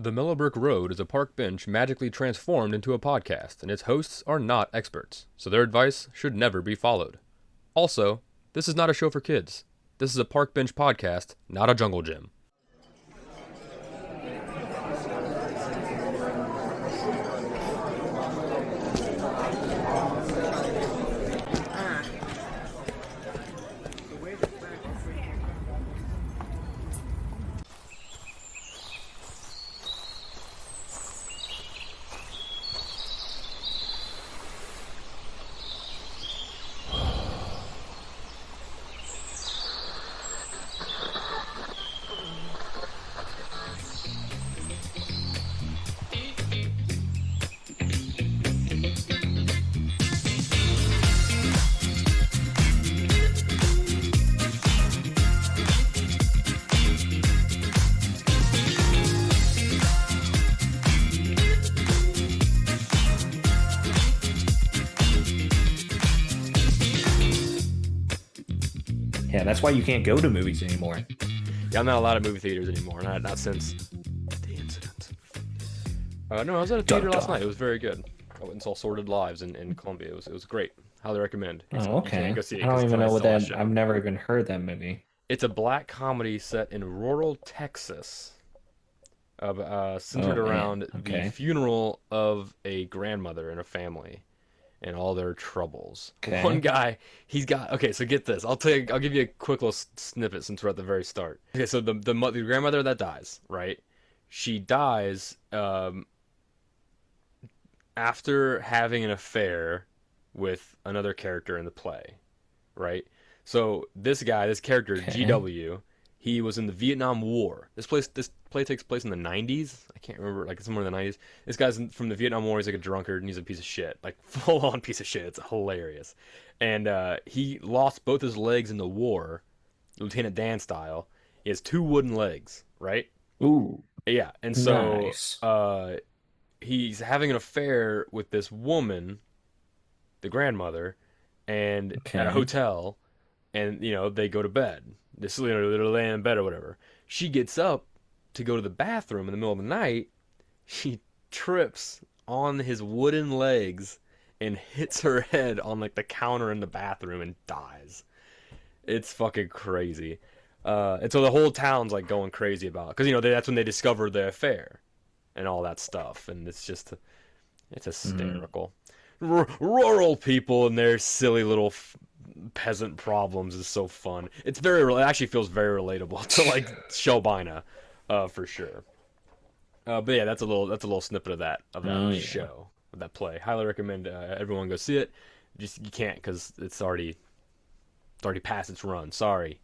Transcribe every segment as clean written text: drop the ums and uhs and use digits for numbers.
The Mellow Brick Road is a park bench magically transformed into a podcast, and its hosts are not experts, so their advice should never be followed. Also, this is not a show for kids. This is a park bench podcast, not a jungle gym. Yeah, that's why you can't go to movies anymore. Yeah, I'm not allowed at movie theaters anymore, not since the incident. No, I was at a theater last night. It was very good. I went and saw Sordid Lives in Columbia. It was great. Highly recommend. Oh, okay. Go see it I don't even know what that. show. I've never even heard that movie. It's a black comedy set in rural Texas, centered around the funeral of a grandmother in a family, and all their troubles. Okay. One guy, he's got. Okay, so get this. I'll give you a quick little snippet since we're at the very start. Okay, so the grandmother that dies, right? She dies after having an affair with another character in the play, right? So this character, GW, he was in the Vietnam War. This play takes place in the 90s. I can't remember, like somewhere in the 90s. This guy's from the Vietnam War. He's like a drunkard and he's a piece of shit, like full on piece of shit. It's hilarious. And he lost both his legs in the war, Lieutenant Dan style. He has 2 wooden legs, right? Ooh. Yeah, and so Nice. He's having an affair with this woman, the grandmother, and at a hotel, and they go to bed. They're laying in bed or whatever. She gets up to go to the bathroom in the middle of the night. She trips on his wooden legs and hits her head on like the counter in the bathroom and dies. It's fucking crazy. And so the whole town's like going crazy about it, because that's when they discover the affair and all that stuff, and it's hysterical. Rural people and their silly little peasant problems is so fun. It actually feels very relatable to like Shelbina, for sure. But yeah, that's a little snippet of that show, of that play. Highly recommend everyone go see it. Just you can't, because it's already past its run. Sorry.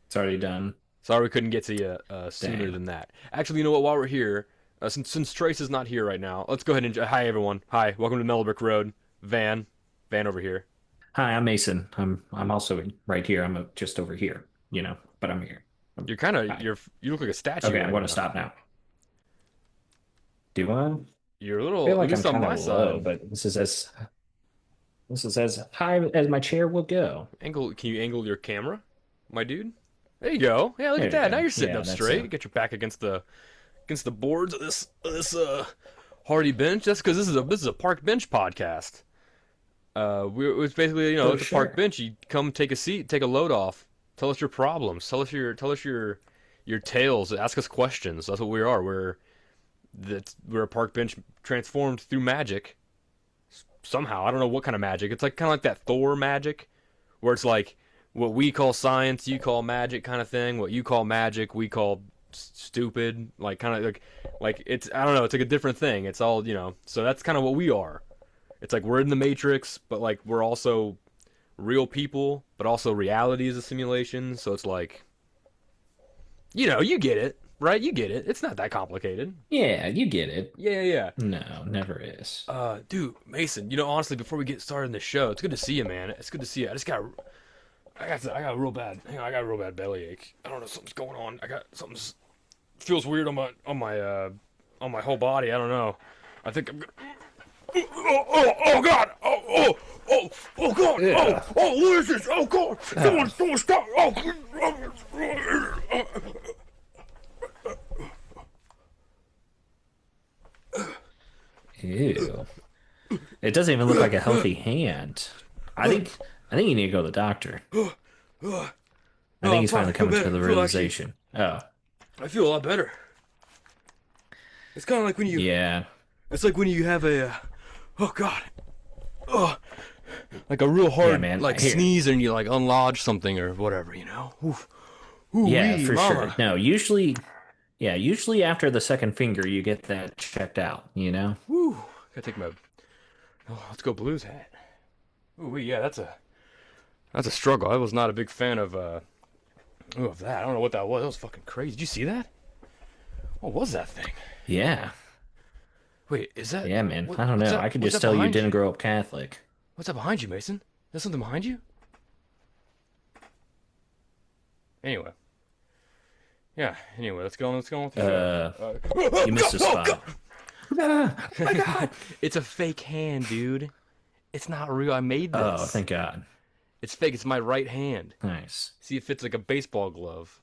It's already done. Sorry we couldn't get to you sooner than that. Actually, you know what? While we're here, since Trace is not here right now, let's go ahead and hi everyone. Hi, welcome to Mellow Brick Road. Van over here. Hi, I'm Mason. I'm also right here. I'm just over here, but I'm here. You're kind of you look like a statue. Okay, I want to stop now. Do I? You're a little. I feel like at least I'm on kind my of side. low, but this is as high as my chair will go. Can you angle your camera, my dude? There you go. Yeah, look at that. Now you're sitting up straight. Get your back against the boards of this hardy bench. That's because this is a park bench podcast. It was basically at the park bench. You come take a seat, take a load off, tell us your problems, tell us your tales, ask us questions. That's what we are. We're a park bench transformed through magic. Somehow, I don't know what kind of magic. It's like kind of like that Thor magic, where it's like what we call science, you call magic, kind of thing. What you call magic, we call stupid. Like kind of like it's, I don't know. It's like a different thing. It's all So that's kind of what we are. It's like we're in the Matrix, but like we're also real people, but also reality is a simulation. So it's like, you get it, right? You get it. It's not that complicated. Yeah, you get it. Yeah. No, never is. Dude, Mason, honestly, before we get started in the show, it's good to see you, man. It's good to see you. I got a real bad bellyache. I don't know, something's going on. Feels weird on my whole body. I don't know. I think I'm gonna. Oh God! Oh God! Yeah. Oh, what is this? Oh God! Someone stop! Oh. Ew. It doesn't even look like a healthy hand. I think I think you need to go to the doctor. No, I think I'm he's fine. I finally feel coming to better. the realization. Oh, I feel a lot better. It's kind of like when you, yeah. it's like when you have a, oh God, oh, like a real Yeah, hard man. like Here. sneeze and you like unlodge something or whatever, you know. Oof, ooh Yeah, wee, for sure. mama. No, usually after the second finger you get that checked out, you know? Woo. Gotta take my, oh, let's go blues hat. Ooh wee, yeah, that's a struggle. I was not a big fan of of that. I don't know what that was. That was fucking crazy. Did you see that? What was that thing? Yeah. Wait, is that Yeah, man. what? I don't What's know. that? I could What's just that tell you behind didn't you? grow up Catholic. What's that behind you, Mason? There's something behind you? Anyway, yeah. Anyway, let's go on. Let's go on with the show. Uh, Oh you missed God! a Oh spot. God! Ah, oh my God. It's a fake hand, dude. It's not real. I made Oh, this. thank God. It's fake. It's my right hand. Nice. See, it fits like a baseball glove.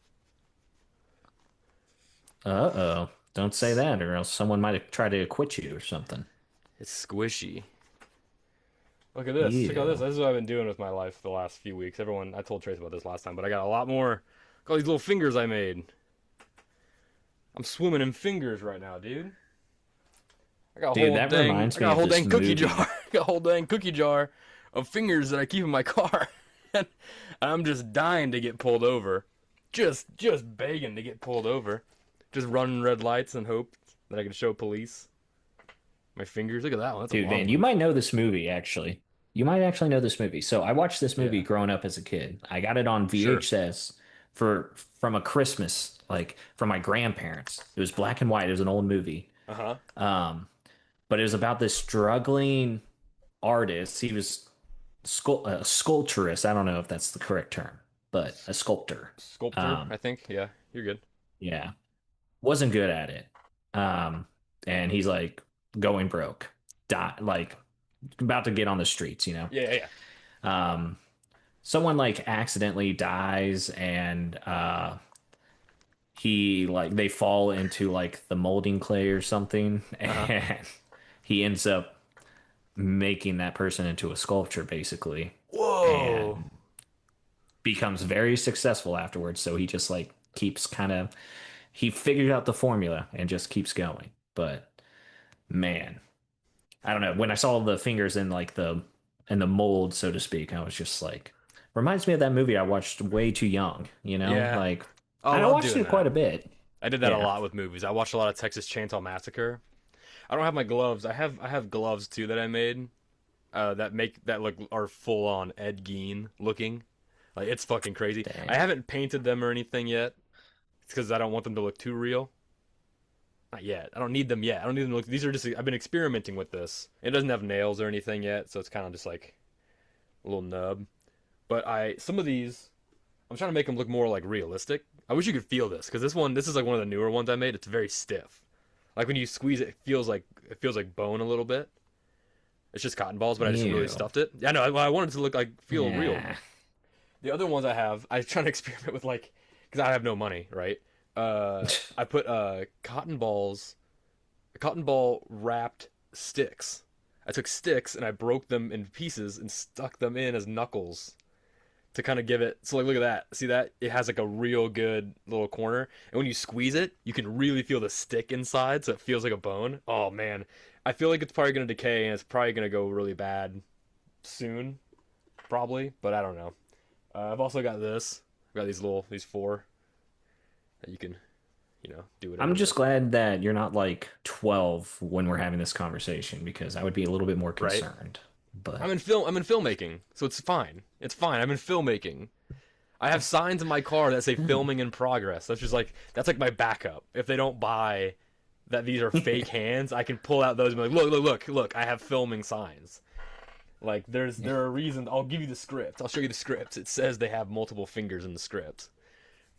Uh-oh. Don't say It's, that, or else someone might have tried to acquit you or something. it's squishy. Look at this. Check out this. Ew. This is what I've been doing with my life the last few weeks. Everyone, I told Trace about this last time, but I got a lot more. Look at all these little fingers I made. I'm swimming in fingers right now, dude. Dude, that I reminds me got a of whole this dang cookie jar. movie. I got a whole dang cookie jar of fingers that I keep in my car. And I'm just dying to get pulled over. Just begging to get pulled over. Just running red lights and hope that I can show police my fingers. Look at that one. That's a Dude, long man, you one. might know this movie, actually. You might actually know this movie. So I watched this movie Yeah. growing up as a kid. I got it on Sure. VHS from a Christmas, like from my grandparents. It was black and white. It was an old movie. Uh-huh. Um, but it was about this struggling artist. He was a sculpturist. I don't know if that's the correct term, but a sculptor. Sculptor, Um, I think. Yeah, you're good. yeah, wasn't good at it. And he's like going broke, like about to get on the streets, you know. Yeah, yeah, yeah. Um, someone like accidentally dies, and he like they fall into like the molding clay or something, Uh-huh. and he ends up making that person into a sculpture basically, Whoa. and becomes very successful afterwards. So he just like keeps kind of he figured out the formula and just keeps going. But man, I don't know. When I saw the fingers in like the mold, so to speak, I was just like, reminds me of that movie I watched way too young, you know? Yeah. Like I I love watched doing it quite that. a bit. I did that a Yeah. lot with movies. I watched a lot of Texas Chainsaw Massacre. I don't have my gloves. I have gloves too that I made. That look are full on Ed Gein looking. Like it's fucking crazy. I Dang. haven't painted them or anything yet. It's because I don't want them to look too real. Not yet. I don't need them yet. I don't need them to look. These are just. I've been experimenting with this. It doesn't have nails or anything yet, so it's kind of just like a little nub. But some of these, I'm trying to make them look more like realistic. I wish you could feel this because this is like one of the newer ones I made. It's very stiff. Like when you squeeze it, it feels like bone a little bit. It's just cotton balls, but I just really Ew. stuffed it. Yeah, no, I wanted it to look like feel real. Yeah. The other ones I was trying to experiment with like, because I have no money, right? I put cotton ball wrapped sticks. I took sticks and I broke them in pieces and stuck them in as knuckles to kind of give it. So like, look at that. See that? It has like a real good little corner, and when you squeeze it, you can really feel the stick inside, so it feels like a bone. Oh man, I feel like it's probably gonna decay and it's probably gonna go really bad soon, probably. But I don't know. I've also got this. I've got these four that you can, do whatever I'm with. just glad that you're not like 12 when we're having this conversation because I would be a little bit more Right? concerned. But I'm in filmmaking, so it's fine. It's fine. I'm in filmmaking. I have signs in my car that say filming in progress. That's like my backup. If they don't buy that these are fake hands, I can pull out those and be like, look, I have filming signs. Like there are reasons. I'll give you the script. I'll show you the script. It says they have multiple fingers in the script.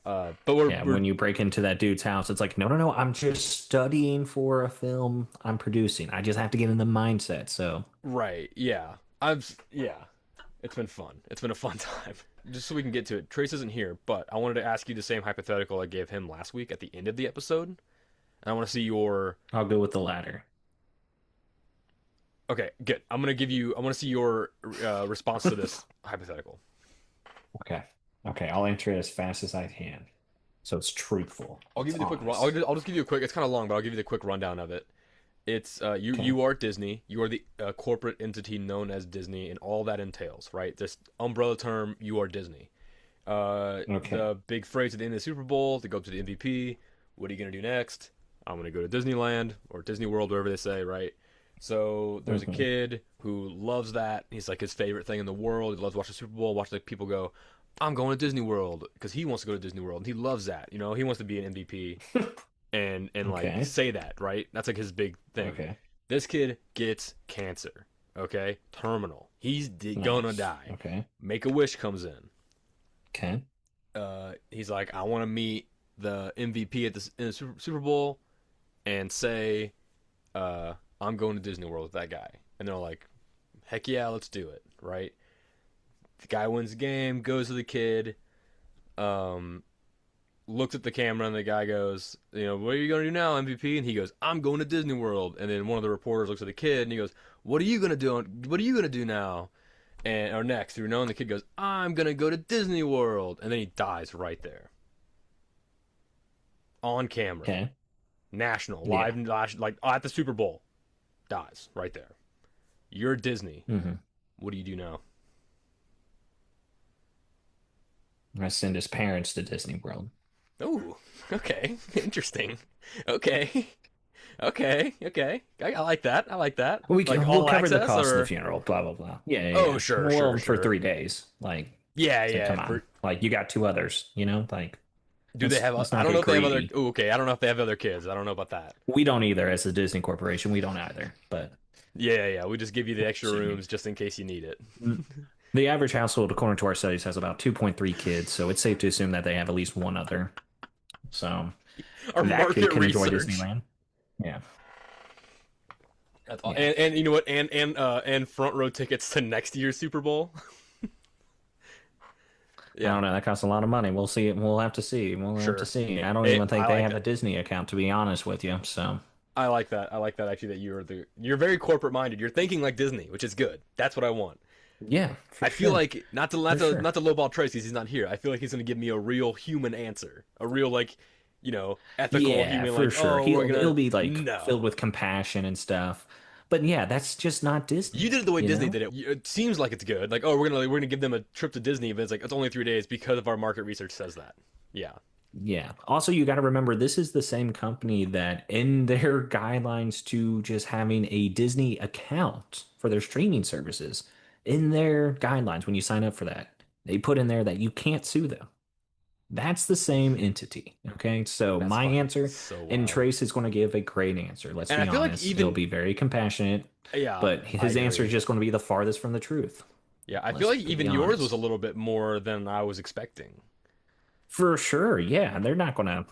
But we're yeah, we're when you break into that dude's house, it's like, no, no, no, I'm just studying for a film I'm producing. I just have to get in the mindset. So, right. Yeah. Yeah. It's been fun. It's been a fun time. Just so we can get to it. Trace isn't here, but I wanted to ask you the same hypothetical I gave him last week at the end of the episode. And I want to see your I'll go with the latter. Okay, good. I'm gonna give you. I want to see your response to this hypothetical. Okay. Okay, I'll answer it as fast as I can. So it's truthful. I'll give It's you the quick run. honest. I'll just give you a quick. It's kind of long, but I'll give you the quick rundown of it. It's you. Okay. You are Disney. You are the corporate entity known as Disney, and all that entails, right? This umbrella term. You are Disney. Okay. The big phrase at the end of the Super Bowl to go up to the MVP. What are you gonna do next? I'm gonna go to Disneyland or Disney World, wherever they say, right? So there's a Hmm. kid who loves that. He's like his favorite thing in the world. He loves watching the Super Bowl, watching like people go, "I'm going to Disney World" because he wants to go to Disney World and he loves that. You know, he wants to be an MVP and like Okay. say that, right? That's like his big thing. Okay. This kid gets cancer, okay? Terminal. He's gonna Nice. die. Okay. Make a Wish comes in. Okay. He's like, I want to meet the MVP at in the Super Bowl and say, I'm going to Disney World with that guy. And they're like, heck yeah, let's do it, right? The guy wins the game, goes to the kid, um, looks at the camera, and the guy goes, what are you going to do now, MVP? And he goes, I'm going to Disney World. And then one of the reporters looks at the kid and he goes, what are you going to do? What are you going to do now? And or next, and the kid goes, I'm going to go to Disney World. And then he dies right there on camera, Okay. national, Yeah. live, like at the Super Bowl, dies right there. You're Disney. Hmm. What do you do now? I send his parents to Disney World. Oh, okay, interesting. Okay, okay. I like that. I like that. Like We'll all cover the access, cost of the or funeral, blah blah blah. Yeah, yeah, oh, yeah. sure, sure, Well, for sure. 3 days. Like, Yeah, so yeah. come on. Like you got two others, Like Do they have? let's I not don't know get if they have other. greedy. Ooh, okay, I don't know if they have other kids. I don't know about that. We don't either as a Disney corporation. We don't either. But Yeah, yeah. We just give you the extra so rooms just in case you need it. the average household, according to our studies, has about 2.3 kids. So it's safe to assume that they have at least one other. So Our that kid market can enjoy research. Disneyland. Yeah. That's all. Yeah. And you know what? And front row tickets to next year's Super Bowl. I Yeah, don't know. That costs a lot of money. We'll see. We'll have to see. We'll have to sure. see. I don't even think I they like have a that. Disney account, to be honest with you. So, I like that. I like that actually. That you're very corporate minded. You're thinking like Disney, which is good. That's what I want. yeah, for I feel sure. like For sure. not to lowball Trace because he's not here. I feel like he's gonna give me a real human answer, a real like, ethical Yeah, human for like, sure. oh, we're He'll gonna be like filled no. with compassion and stuff. But yeah, that's just not You Disney, did it the way you Disney know? did it. It seems like it's good. Like, oh, we're gonna give them a trip to Disney, but it's like it's only 3 days because of our market research says that. Yeah, Yeah. Also, you got to remember this is the same company that in their guidelines to just having a Disney account for their streaming services, in their guidelines when you sign up for that, they put in there that you can't sue them. That's the same entity. Okay. So that's my fucking answer, so and wild. Trace is going to give a great answer. Let's And I be feel like honest. He'll even be very compassionate, yeah, but I his answer is agree. just going to be the farthest from the truth. Yeah, I feel Let's like be even yours was a honest. little bit more than I was expecting. For sure. Yeah. They're going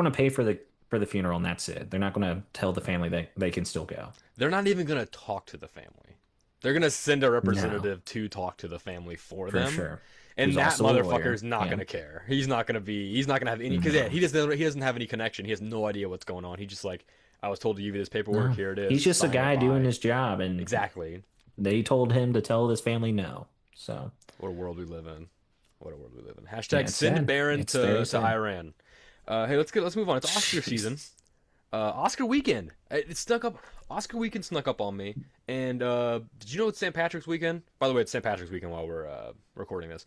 to pay for the funeral and that's it. They're not going to tell the family that they can still go. They're not even gonna talk to the family. They're gonna send a No, representative to talk to the family for for them, sure. and Who's that also a motherfucker lawyer. is not Yeah. gonna care. He's not gonna be. He's not gonna have any. Because yeah, No. he doesn't have any connection. He has no idea what's going on. He just like, I was told to give you this paperwork. No. Here it is. He's just a Sign it. guy doing Bye. his job and Exactly. they told him to tell his family no. So, What a world we live in. What a world we live in. yeah, Hashtag it's send sad. Baron It's very to sad. Iran. Hey, let's move on. It's Oscar season. Jesus. Oscar weekend. It snuck up. Oscar weekend snuck up on me. And did you know it's St. Patrick's weekend? By the way, it's St. Patrick's weekend while we're recording this.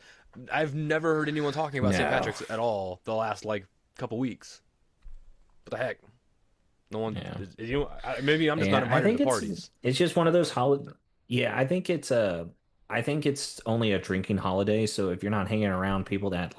I've never heard anyone talking about St. No. Patrick's at all the last like couple weeks. What the heck? No one. Yeah. Maybe I'm just not Yeah, I invited think to it's parties. it's just one of those holiday. Yeah, I think it's only a drinking holiday, so if you're not hanging around people that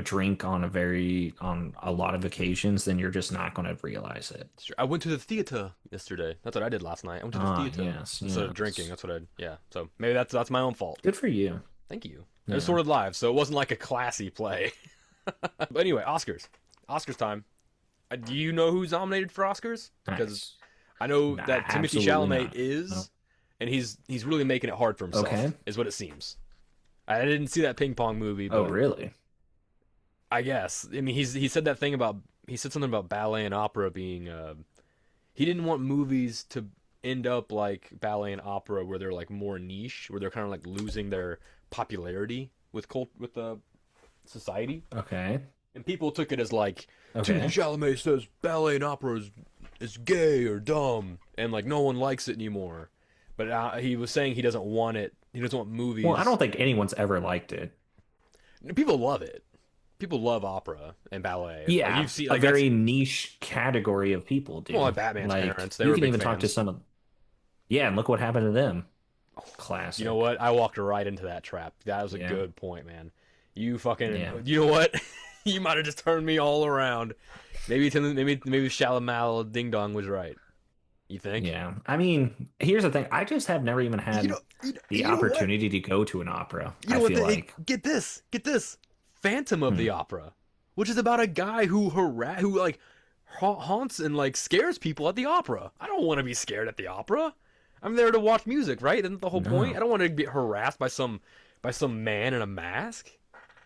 drink on a lot of occasions, then you're just not going to realize it. It's true. I went to the theater yesterday. That's what I did last night. I went to the Ah, theater yes, instead of drinking. yes. That's what I. Yeah. So maybe that's my own fault. Good for you. Thank you. It was Yeah. sort of live, so it wasn't like a classy play. But anyway, Oscars. Oscars time. Do you know who's nominated for Oscars? Because Nice. I know Nah, that Timothy absolutely Chalamet not. No. is, and he's really making it hard for Okay. himself, is what it seems. I didn't see that ping pong movie, Oh, but really? I guess I mean he said something about ballet and opera being he didn't want movies to end up like ballet and opera, where they're like more niche, where they're kind of like losing their popularity with the society, Okay. and people took it as like Timothy Okay. Chalamet says ballet and opera is gay or dumb, and like no one likes it anymore. But he was saying he doesn't want it. He doesn't want Well, I movies. don't think anyone's ever liked it. People love it. People love opera and ballet. Like you Yeah, see, a like that's very niche category of people well, do. like Batman's Like parents. They you were can big even talk to fans. some of, yeah, and look what happened to them. You know Classic. what? I walked right into that trap. That was a Yeah. good point, man. You fucking. Yeah. You know what? You might have just turned me all around. Maybe Shalamal Ding Dong was right. You think? Yeah. I mean, here's the thing. I just have never even You had know. You know, the you know what? opportunity to go to an opera, You I know what? feel like. Get this. Get this. Phantom of Hmm. the Opera, which is about a guy who like haunts and like scares people at the opera. I don't want to be scared at the opera. I'm there to watch music, right? Isn't the whole point? I No. don't want to be harassed by some man in a mask.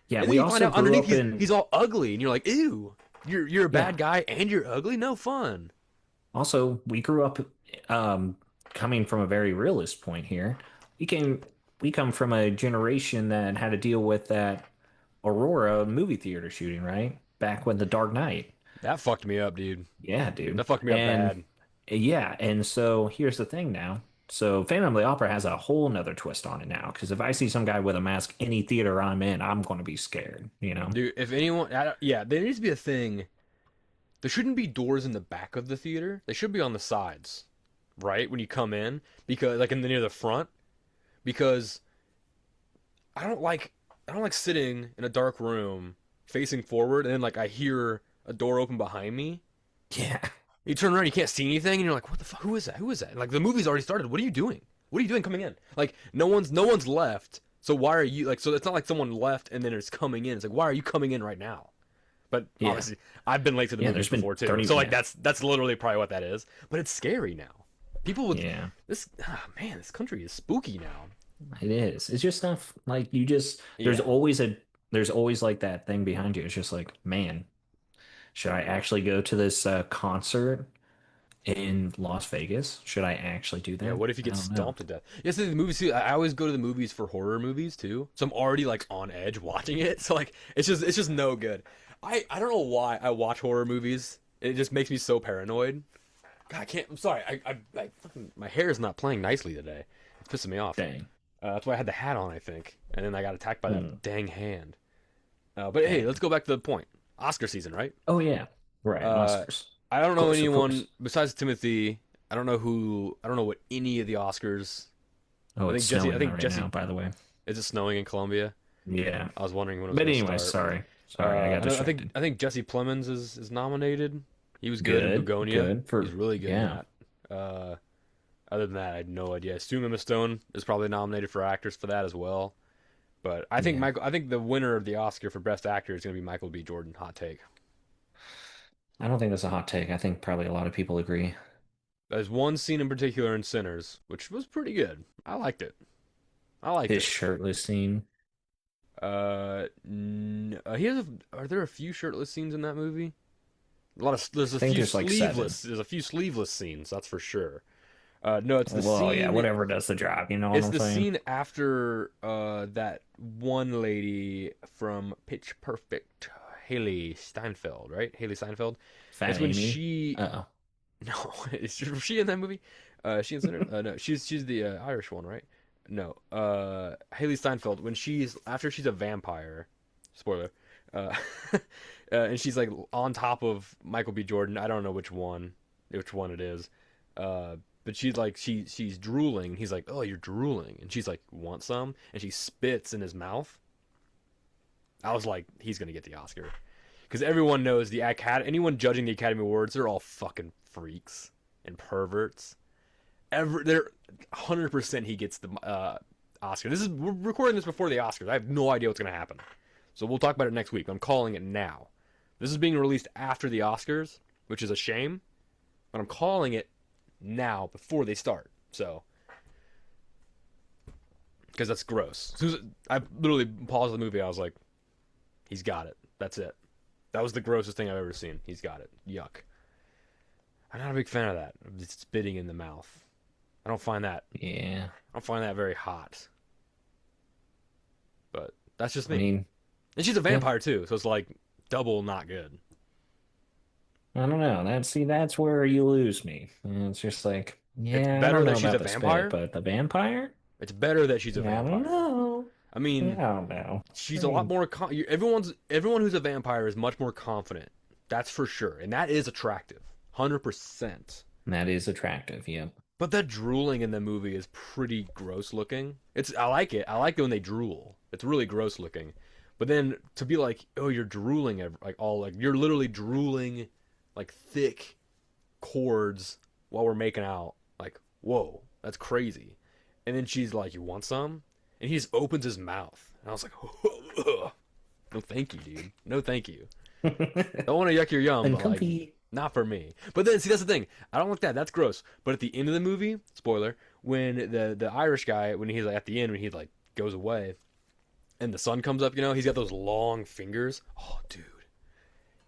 Yeah, And then we you find also out grew underneath up in, he's all ugly, and you're like, ew, you're a bad yeah. guy and you're ugly. No fun. Also, we grew up um coming from a very realist point here. We came we come from a generation that had to deal with that Aurora movie theater shooting, right? Back when The Dark Knight. That fucked me up, dude. Yeah, dude. That fucked me up And bad. yeah, and so here's the thing now. So Phantom of the Opera has a whole nother twist on it now. Because if I see some guy with a mask any theater I'm in, I'm going to be scared, you know? Dude, if anyone, yeah, there needs to be a thing. There shouldn't be doors in the back of the theater. They should be on the sides, right? When you come in, because like in the near the front, because I don't like sitting in a dark room facing forward and then like I hear a door open behind me. Yeah. You turn around, you can't see anything, and you're like, "What the fuck? Who is that? Who is that?" And, like the movie's already started. What are you doing? What are you doing coming in? Like no one's left. So why are you like? So it's not like someone left and then it's coming in. It's like why are you coming in right now? But Yeah. obviously, I've been late to the Yeah, movies there's been before too. 30, So like yeah. that's literally probably what that is. But it's scary now. People with Yeah. this man, this country is spooky now. It is. It's just stuff like you just Yeah. there's always like that thing behind you. It's just like, man, should I actually go to this concert in Las Vegas? Should I actually do Yeah, that? what if you I get don't know. stomped to death? Yes, the movies too. I always go to the movies for horror movies too, so I'm already like on edge watching it. So like, it's just no good. I don't know why I watch horror movies. It just makes me so paranoid. God, I can't. I'm sorry. I fucking, my hair is not playing nicely today. It's pissing me off. Dang. That's why I had the hat on, I think, and then I got attacked by Hmm. that dang hand. But hey, let's Dang. go back to the point. Oscar season, right? Oh yeah. Right. Uh, Oscars. I don't Of know course, of anyone course. besides Timothy. I don't know who. I don't know what any of the Oscars. Oh, I it's think Jesse. I snowing think right now, Jesse. by the way. Is it snowing in Colombia? Yeah. I was wondering when it was But going to anyway, start. sorry. Sorry, I got I think distracted. I think Jesse Plemons is nominated. He was good in Good. Begonia. Good He's for really good in yeah. that. Uh, Other than that, I had no idea. Stu Emma Stone is probably nominated for actors for that as well. But I think Yeah. Michael. I think the winner of the Oscar for Best Actor is going to be Michael B. Jordan. Hot take. I don't think that's a hot take. I think probably a lot of people agree. There's one scene in particular in Sinners, which was pretty good. I liked it. I liked His it. shirtless scene. He has. Are there a few shirtless scenes in that movie? A lot of. There's I a think few there's like seven. sleeveless. There's a few sleeveless scenes. That's for sure. No, it's the Well, yeah, scene. whatever does the job, you know what It's I'm the saying? scene after that one lady from Pitch Perfect, Haley Steinfeld, right? Haley Steinfeld. Fat It's when Amy. she. Uh-oh. No, is she in that movie? Is she in Sinners? No, she's the Irish one, right? No, Haley Steinfeld. When she's after she's a vampire, spoiler, uh, and she's like on top of Michael B. Jordan. I don't know which one it is. Uh, but she's like she's drooling. And he's like, "Oh, you're drooling," and she's like, "Want some?" And she spits in his mouth. I was like, he's gonna get the Oscar because everyone knows anyone judging the Academy Awards, they're all fucking freaks and perverts. They're 100% he gets the Oscar. We're recording this before the Oscars. I have no idea what's gonna happen, so we'll talk about it next week. I'm calling it now. This is being released after the Oscars, which is a shame, but I'm calling it now before they start. So, because that's gross. As soon as I literally paused the movie, I was like, he's got it. That's it. That was the grossest thing I've ever seen. He's got it. Yuck. I'm not a big fan of that. Of just spitting in the mouth. I don't find that Yeah. I don't find that very hot. But that's just I me. mean, And she's a yeah. vampire too, so it's like double not good. I don't know. That's where you lose me. And it's just like, It's yeah, I better don't that know she's a about the spit, vampire. but the vampire? It's better that she's a Yeah, I don't vampire. know. I I mean, don't know. she's I a lot mean, more. Everyone who's a vampire is much more confident. That's for sure, and that is attractive, 100%. that is attractive. Yep. But that drooling in the movie is pretty gross looking. I like it. I like it when they drool. It's really gross looking. But then to be like, oh, you're drooling like all like you're literally drooling like thick cords while we're making out. Like, whoa, that's crazy. And then she's like, "You want some?" And he just opens his mouth, and I was like, "No, thank you, dude. No, thank you. Don't want to yuck your yum, but like, Uncomfy. not for me." But then, see, that's the thing. I don't like that. That's gross. But at the end of the movie, spoiler, when the Irish guy, when he's like at the end, when he like goes away, and the sun comes up, he's got those long fingers. Oh, dude.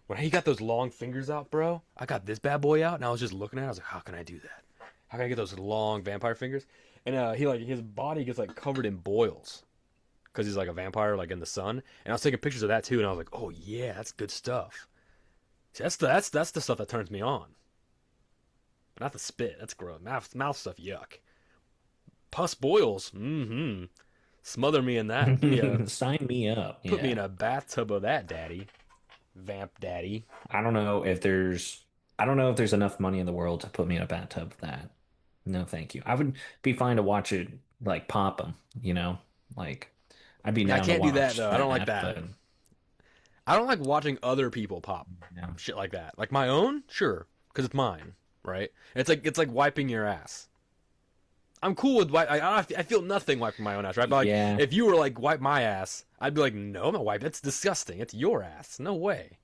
When he got those long fingers out, bro, I got this bad boy out, and I was just looking at it. I was like, how can I do that? How can I get those long vampire fingers? And he like his body gets like covered in boils because he's like a vampire, like in the sun. And I was taking pictures of that too, and I was like, oh yeah, that's good stuff. See, that's the stuff that turns me on. Not the spit. That's gross. Mouth stuff, yuck. Pus boils. Mm-hmm. Smother me in that. Sign me up. Put me Yeah. in a bathtub of that, daddy. Vamp daddy. I don't know if there's I don't know if there's enough money in the world to put me in a bathtub for that. No, thank you. I would be fine to watch it like pop them, you know? Like I'd be Yeah, I down to can't do that watch though. I don't like that, that. but I don't like watching other people pop you know. shit like that. Like my own, sure, because it's mine, right? It's like wiping your ass. I'm cool with I feel nothing wiping my own ass, right? But like, Yeah. if you were like wipe my ass, I'd be like, no, I'm not wiping. That's disgusting. It's your ass. No way.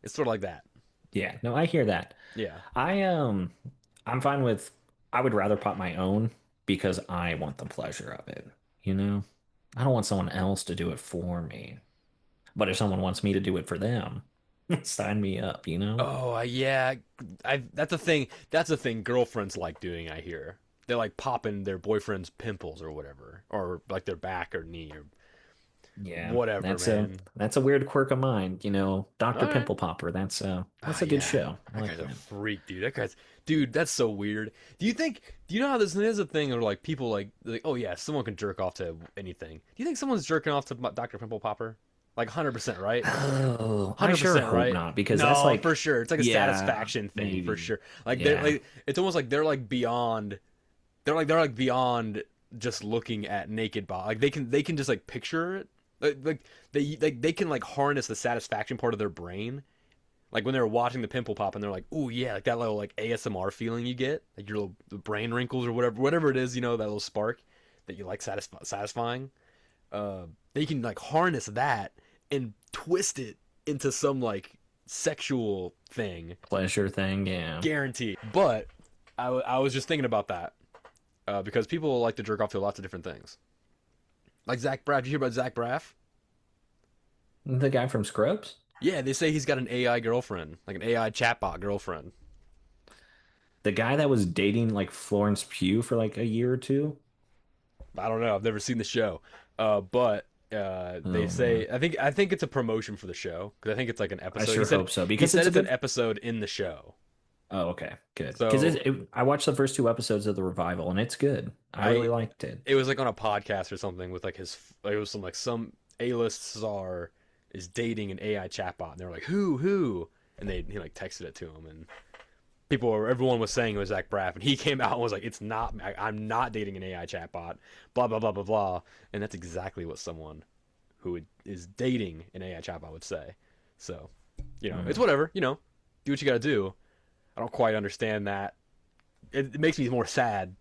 It's sort of like that. Yeah. No, I hear that. Yeah. I I'm fine with I would rather pop my own because I want the pleasure of it, you know? I don't want someone else to do it for me. But if someone wants me to do it for them, sign me up, you know? Oh, yeah. That's a thing. That's a thing girlfriends like doing. I hear they like popping their boyfriend's pimples or whatever, or like their back or knee or Yeah, whatever, man. that's a weird quirk of mine, you know. All Dr. right. Pimple Popper, Ah, that's a good yeah. show. I That like guy's a that. freak, dude. Dude, that's so weird. Do you know how this is a thing where like people like, oh yeah, someone can jerk off to anything. Do you think someone's jerking off to Dr. Pimple Popper? Like 100%, right? Oh, I sure 100%, hope right? not because that's No, like for sure. It's like a yeah, satisfaction thing for maybe. sure. Like they're Yeah. like it's almost like they're like beyond just looking at naked body. Like they can just like picture it. They can like harness the satisfaction part of their brain. Like when they're watching the pimple pop and they're like, "Ooh yeah," like that little like ASMR feeling you get, like your little the brain wrinkles or whatever it is, that little spark that you like satisfying. They can like harness that and twist it into some like sexual thing, Pleasure thing, yeah. guaranteed. But I was just thinking about that because people like to jerk off to lots of different things. Like Zach Braff. Did you hear about Zach Braff? The guy from Scrubs? Yeah, they say he's got an AI girlfriend, like an AI chatbot girlfriend. The guy that was dating like Florence Pugh for like a year or two? I don't know. I've never seen the show, but they Oh say man. I think it's a promotion for the show because I think it's like an I episode. He sure said hope so he because said it's a it's an good. episode in the show. Oh, okay, good. Because So I watched the first two episodes of the revival and it's good. I I really liked it. it was like on a podcast or something with like it was some A-list star is dating an AI chatbot and they were like who and he like texted it to him and everyone was saying it was Zach Braff and he came out and was like it's not I'm not dating an AI chatbot blah blah blah blah blah and that's exactly what someone who is dating an AI chatbot would say. So it's Mm. whatever, do what you got to do. I don't quite understand that. It makes me more sad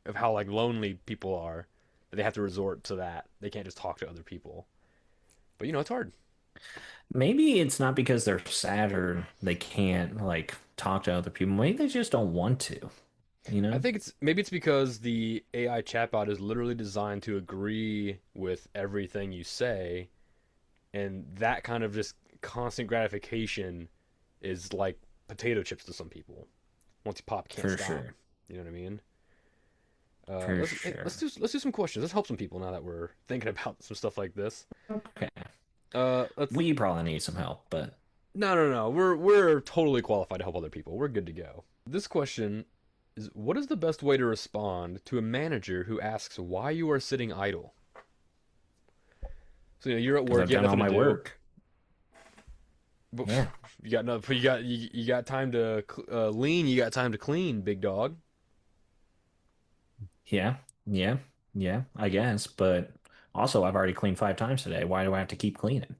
of how like lonely people are that they have to resort to that. They can't just talk to other people. But it's hard. Maybe it's not because they're sad or they can't like talk to other people. Maybe they just don't want to, you I know? think maybe it's because the AI chatbot is literally designed to agree with everything you say, and that kind of just constant gratification is like potato chips to some people. Once you pop, can't For stop. sure. You know what I mean? For Let's do some questions. Let's help some people now that we're thinking about some stuff like this. Okay. Let's We probably need some help, but no. We're totally qualified to help other people. We're good to go. This question is: what is the best way to respond to a manager who asks why you are sitting idle? So you're at because work, I've you got done all nothing to my do, work. but Yeah. you got nothing. You got time to lean. You got time to clean, big dog. Yeah. Yeah. Yeah, I guess. But also, I've already cleaned 5 times today. Why do I have to keep cleaning?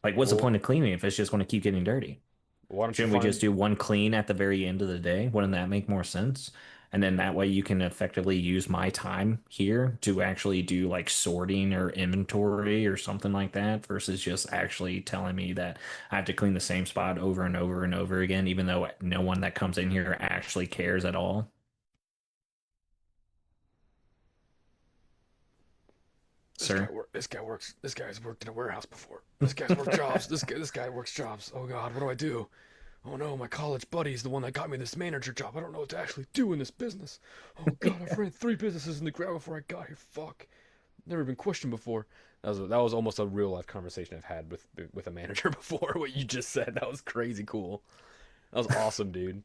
Like, what's the Well, point of cleaning if it's just going to keep getting dirty? why don't you Shouldn't we just find? do one clean at the very end of the day? Wouldn't that make more sense? And then that way you can effectively use my time here to actually do like sorting or inventory or something like that versus just actually telling me that I have to clean the same spot over and over and over again, even though no one that comes in here actually cares at all. Sir? This guy works. This guy's worked in a warehouse before. This guy's worked jobs. This guy works jobs. Oh God, what do I do? Oh no, my college buddy's the one that got me this manager job. I don't know what to actually do in this business. Oh God, I've ran 3 businesses in the ground before I got here. Fuck. Never been questioned before. That was almost a real life conversation I've had with a manager before. What you just said, that was crazy cool. That was awesome, dude.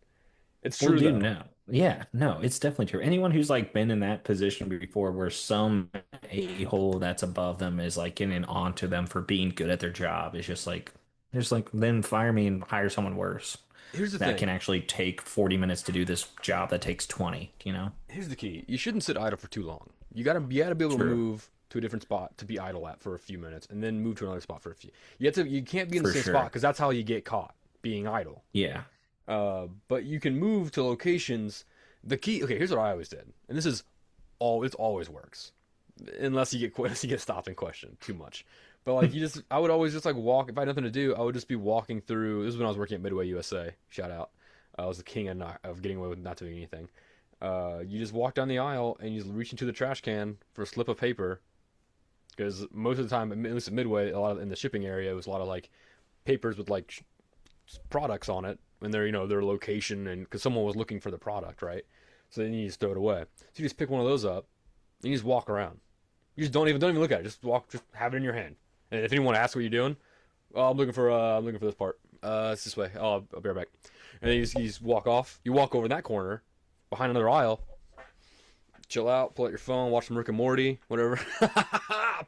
It's Well, true dude, though. no. Yeah, no, it's definitely true. Anyone who's like been in that position before where some a-hole that's above them is like getting onto them for being good at their job is just like, then fire me and hire someone worse Here's the that can thing. actually take 40 minutes to do this job that takes 20, you know? Here's the key. You shouldn't sit idle for too long. You gotta be able to True. move to a different spot to be idle at for a few minutes, and then move to another spot for a few. You can't be in the For same spot sure. because that's how you get caught being idle. Yeah. But you can move to locations. The key. Okay, here's what I always did, and this is all. It always works, unless you get unless you get stopped and questioned too much. But like I would always just like walk. If I had nothing to do, I would just be walking through. This is when I was working at Midway USA. Shout out. I was the king of getting away with not doing anything. You just walk down the aisle and you just reach into the trash can for a slip of paper. Because most of the time, at least at Midway, a lot of in the shipping area, it was a lot of like papers with like products on it and their location and because someone was looking for the product, right? So then you just throw it away. So you just pick one of those up and you just walk around. You just don't even look at it. Just walk, just have it in your hand. And if anyone asks what you're doing, oh, I'm looking for this part. It's this way. Oh, I'll be right back. And then you just walk off. You walk over in that corner behind another aisle. Chill out, pull out your phone, watch some Rick and Morty, whatever.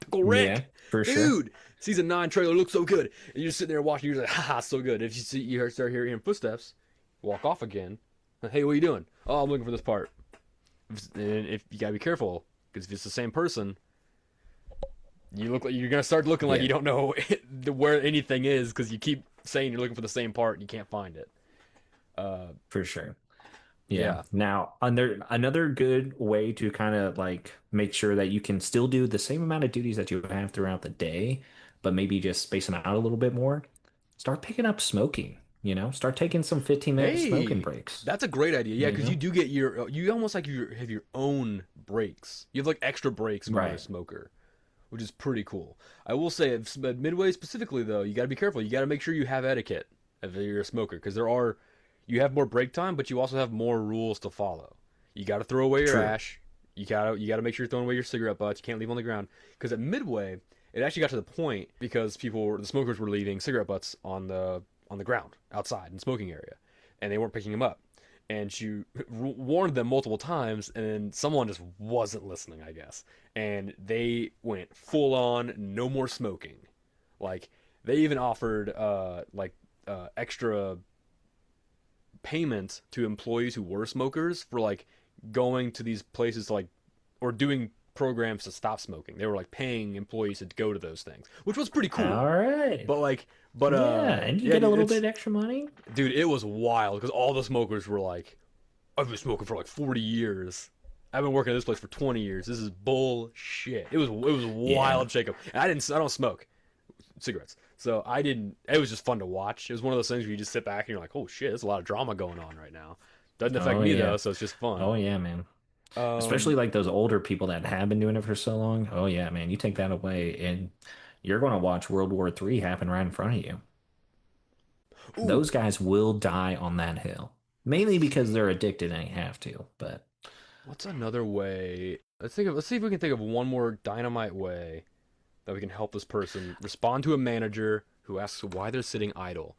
Pickle Yeah, Rick, for sure. dude, season 9 trailer looks so good. And you're just sitting there watching, you're like, haha, so good. If you start hearing footsteps, walk off again. Hey, what are you doing? Oh, I'm looking for this part. And if you gotta be careful, because if it's the same person, you look like you're gonna start looking like Yeah, you don't know where anything is because you keep saying you're looking for the same part and you can't find it. Uh, for sure. Yeah. yeah. Now, another good way to kind of like make sure that you can still do the same amount of duties that you have throughout the day, but maybe just space them out a little bit more. Start picking up smoking, you know? Start taking some 15-minute smoking Hey, breaks, that's a great idea. Yeah, you because you know? do get you almost like you have your own breaks. You have like extra breaks when you're a Right. smoker, which is pretty cool. I will say, at Midway specifically though, you got to be careful. You got to make sure you have etiquette if you're a smoker, because you have more break time, but you also have more rules to follow. You got to throw away your True. ash. You gotta make sure you're throwing away your cigarette butts. You can't leave them on the ground. Because at Midway, it actually got to the point because the smokers were leaving cigarette butts on the ground outside in the smoking area, and they weren't picking them up. And she warned them multiple times, and then someone just wasn't listening, I guess. And they went full on, no more smoking. Like they even offered extra payment to employees who were smokers for like going to these places to like or doing programs to stop smoking. They were like paying employees to go to those things, which was pretty cool. All right. But like, but Yeah, and you yeah, get a dude, little it's bit extra money. dude, it was wild because all the smokers were like, I've been smoking for like 40 years. I've been working at this place for 20 years. This is bullshit. It was a Yeah. wild shakeup. And I don't smoke cigarettes. So I didn't. It was just fun to watch. It was one of those things where you just sit back and you're like, "Oh shit, there's a lot of drama going on right now." Doesn't affect Oh me though, yeah. so it's just fun. Oh yeah, man. Especially Um, like those older people that have been doing it for so long. Oh yeah, man. You take that away and you're going to watch World War III happen right in front of you. ooh, Those guys will die on that hill. Mainly because they're addicted and they have to, but What's another way? Let's see if we can think of one more dynamite way that we can help this person respond to a manager who asks why they're sitting idle.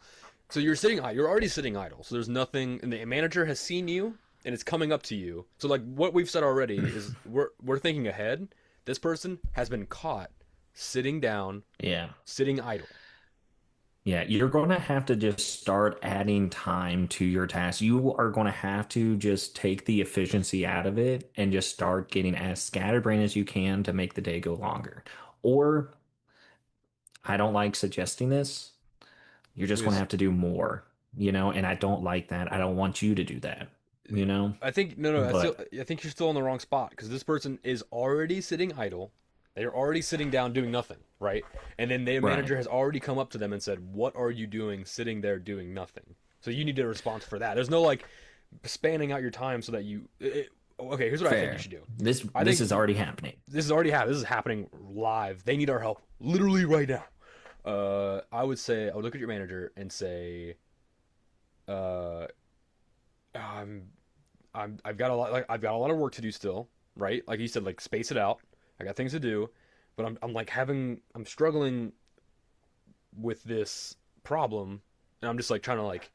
So you're already sitting idle. So there's nothing, and the manager has seen you and it's coming up to you. So like what we've said already is we're thinking ahead. This person has been caught sitting down, Yeah. sitting idle. Yeah, you're going to have to just start adding time to your task. You are going to have to just take the efficiency out of it and just start getting as scatterbrained as you can to make the day go longer. Or, I don't like suggesting this, you're just going to Because have to do more, you know, and I don't like that. I don't want you to do that, you know, I think no, but I think you're still in the wrong spot because this person is already sitting idle. They're already sitting down doing nothing, right? And then their right. manager has already come up to them and said, "What are you doing sitting there doing nothing?" So you need a response for that. There's no like spanning out your time so that okay, here's what I think you Fair. should do. I This think is already happening. this is already happening. This is happening live. They need our help literally right now. I would say I would look at your manager and say, uh, I'm I've got a lot I've got a lot of work to do still, right? Like you said, like space it out. I got things to do, but I'm like I'm struggling with this problem, and I'm just like trying to like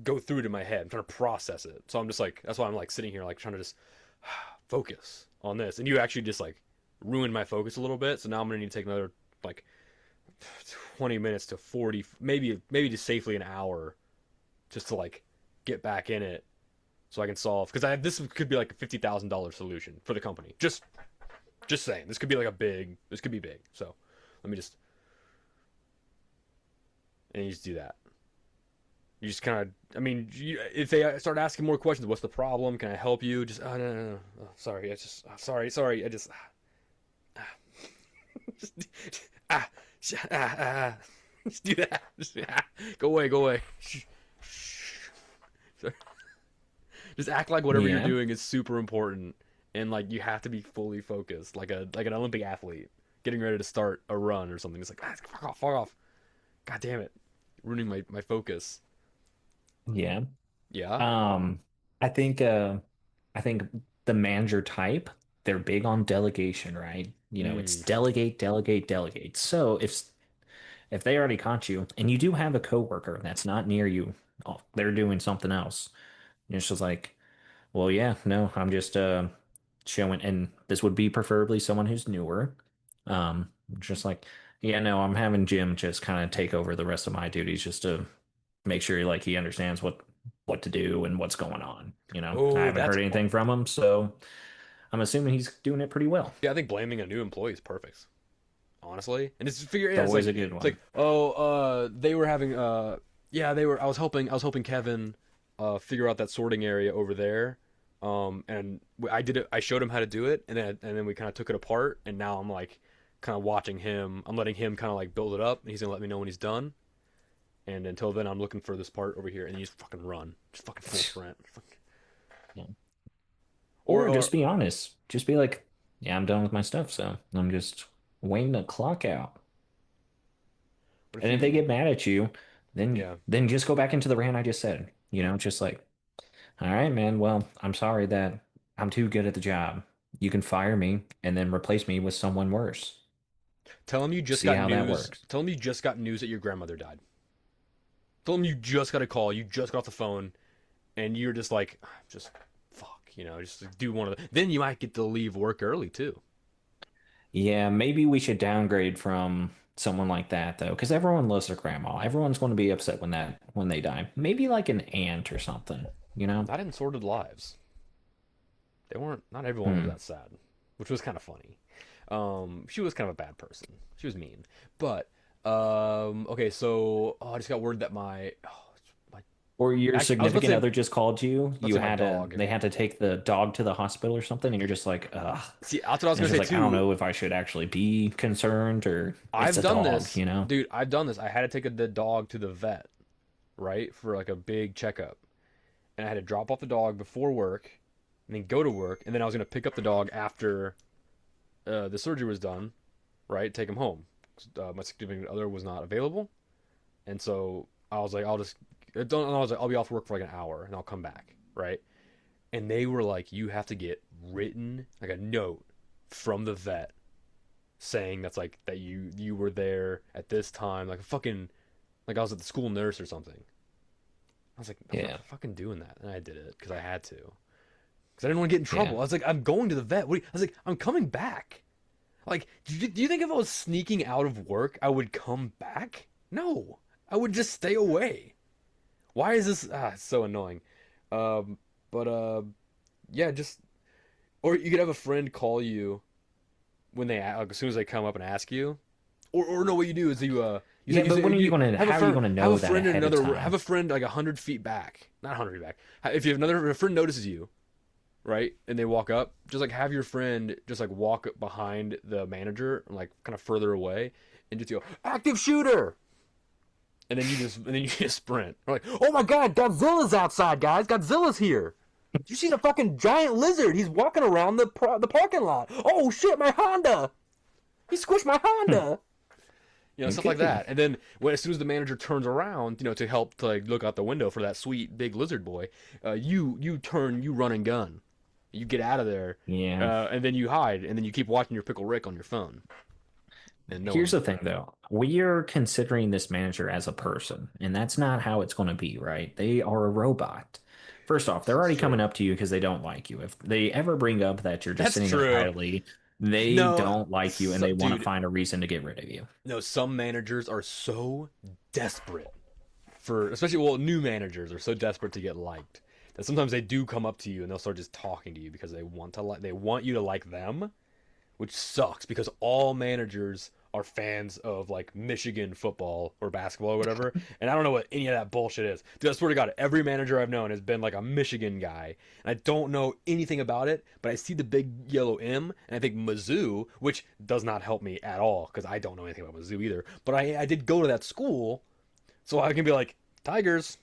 go through it in my head. I'm trying to process it. So I'm just like that's why I'm like sitting here like trying to just focus on this. And you actually just like ruined my focus a little bit. So now I'm gonna need to take another like 20 minutes to 40, maybe just safely an hour, just to like get back in it so I can solve because I this could be like a $50,000 solution for the company. Just saying, this could be like this could be big. So let me just and you just do that. You just kind of, I mean, if they start asking more questions, what's the problem? Can I help you? Just, oh, no. Oh, sorry, I just, sorry, I just, just, ah, just do that. Just, go away. Just act like whatever you're Yeah. doing is super important, and like you have to be fully focused, like an Olympic athlete getting ready to start a run or something. It's like, fuck off. God damn it, ruining my focus. Yeah. Yeah. Um, I think I think the manager type, they're big on delegation, right? You know, it's Mm. delegate, delegate, delegate. So if they already caught you and you do have a coworker that's not near you, oh, they're doing something else. And it's just like, well, yeah, no, I'm just showing, and this would be preferably someone who's newer. Just like, yeah, no, I'm having Jim just kind of take over the rest of my duties just to make sure like he understands what to do and what's going on. You know, I Oh, haven't that's heard anything from him, so I'm assuming he's doing it pretty well. yeah. I think blaming a new employee is perfect, honestly. And it's figure It's yeah, always a good it's like one. oh they were having yeah they were I was helping Kevin figure out that sorting area over there. And I did it. I showed him how to do it, and then we kind of took it apart. And now I'm like kind of watching him. I'm letting him kind of like build it up, and he's gonna let me know when he's done. And until then, I'm looking for this part over here, and you just fucking run, just fucking full sprint. Yeah. Or Or just be honest. Just be like, yeah, I'm done with my stuff, so I'm just waiting to clock out. what if And if they you get mad at you, yeah. then just go back into the rant I just said. You know, just like, all right, man, well, I'm sorry that I'm too good at the job. You can fire me and then replace me with someone worse. Tell him you just See got how that news. works. Tell him you just got news that your grandmother died. Tell him you just got a call. You just got off the phone, and you're just like, just fuck, just like, do one of the. Then you might get to leave work early too. Yeah, maybe we should downgrade from someone like that though, because everyone loves their grandma. Everyone's going to be upset when they die. Maybe like an aunt or something, you know? Not in Sordid Lives. They weren't. Not everyone was Hmm. that sad, which was kind of funny. She was kind of a bad person. She was mean, but okay. So I just got word that my Or your actually I was about significant to say other just called you. let's say my dog. They had to take the dog to the hospital or something, and you're just like, ugh. See, that's what I was And it's gonna just say like, I don't too. know if I should actually be concerned or it's I've a done dog, this, you know? dude. I've done this. I had to take the dog to the vet, right, for like a big checkup, and I had to drop off the dog before work, and then go to work, and then I was gonna pick up the dog after the surgery was done, right? Take him home. My significant other was not available, and so I was like, I was like, I'll be off work for like an hour, and I'll come back, right? and they were like, you have to get written like a note from the vet saying that's like that you were there at this time, like a fucking like I was at the school nurse or something. I was like, I'm not Yeah. fucking doing that, and I did it because I had to, because I didn't want to get in Yeah. trouble. I was like, I'm going to the vet. I was like, I'm coming back. Like, do you think if I was sneaking out of work, I would come back? No, I would just stay away. Why is this? It's so annoying. But yeah, just or you could have a friend call you when like, as soon as they come up and ask you, or no, what you do is Yeah, but when are you gonna? have a How are you friend gonna know that in ahead of another have time? a friend like 100 feet back, not 100 feet back. If you have another if a friend notices you, right, and they walk up, just like have your friend just like walk up behind the manager, like kind of further away, and just go active shooter, and then you just sprint. We're like, oh my god, Godzilla's outside, guys! Godzilla's here. You see the fucking giant lizard? He's walking around the parking lot. Oh shit, my Honda! He squished my Honda. Stuff like Okay. that. And then as soon as the manager turns around, to help to like look out the window for that sweet big lizard boy, you run and gun, you get out of there, Yeah. and then you hide, and then you keep watching your Pickle Rick on your phone, and no Here's one. the thing, though. We are considering this manager as a person, and that's not how it's going to be, right? They are a robot. First off, they're It's already coming true. up to you because they don't like you. If they ever bring up that you're just That's sitting there true. idly, they No, don't like you and they want to dude. find a reason to get rid of you. No, some managers are so desperate for, especially well, new managers are so desperate to get liked that sometimes they do come up to you and they'll start just talking to you because they want you to like them, which sucks because all managers are fans of like Michigan football or basketball or whatever, and I don't know what any of that bullshit is. Dude, I swear to God, every manager I've known has been like a Michigan guy, and I don't know anything about it, but I see the big yellow M, and I think Mizzou, which does not help me at all because I don't know anything about Mizzou either. But I did go to that school, so I can be like Tigers,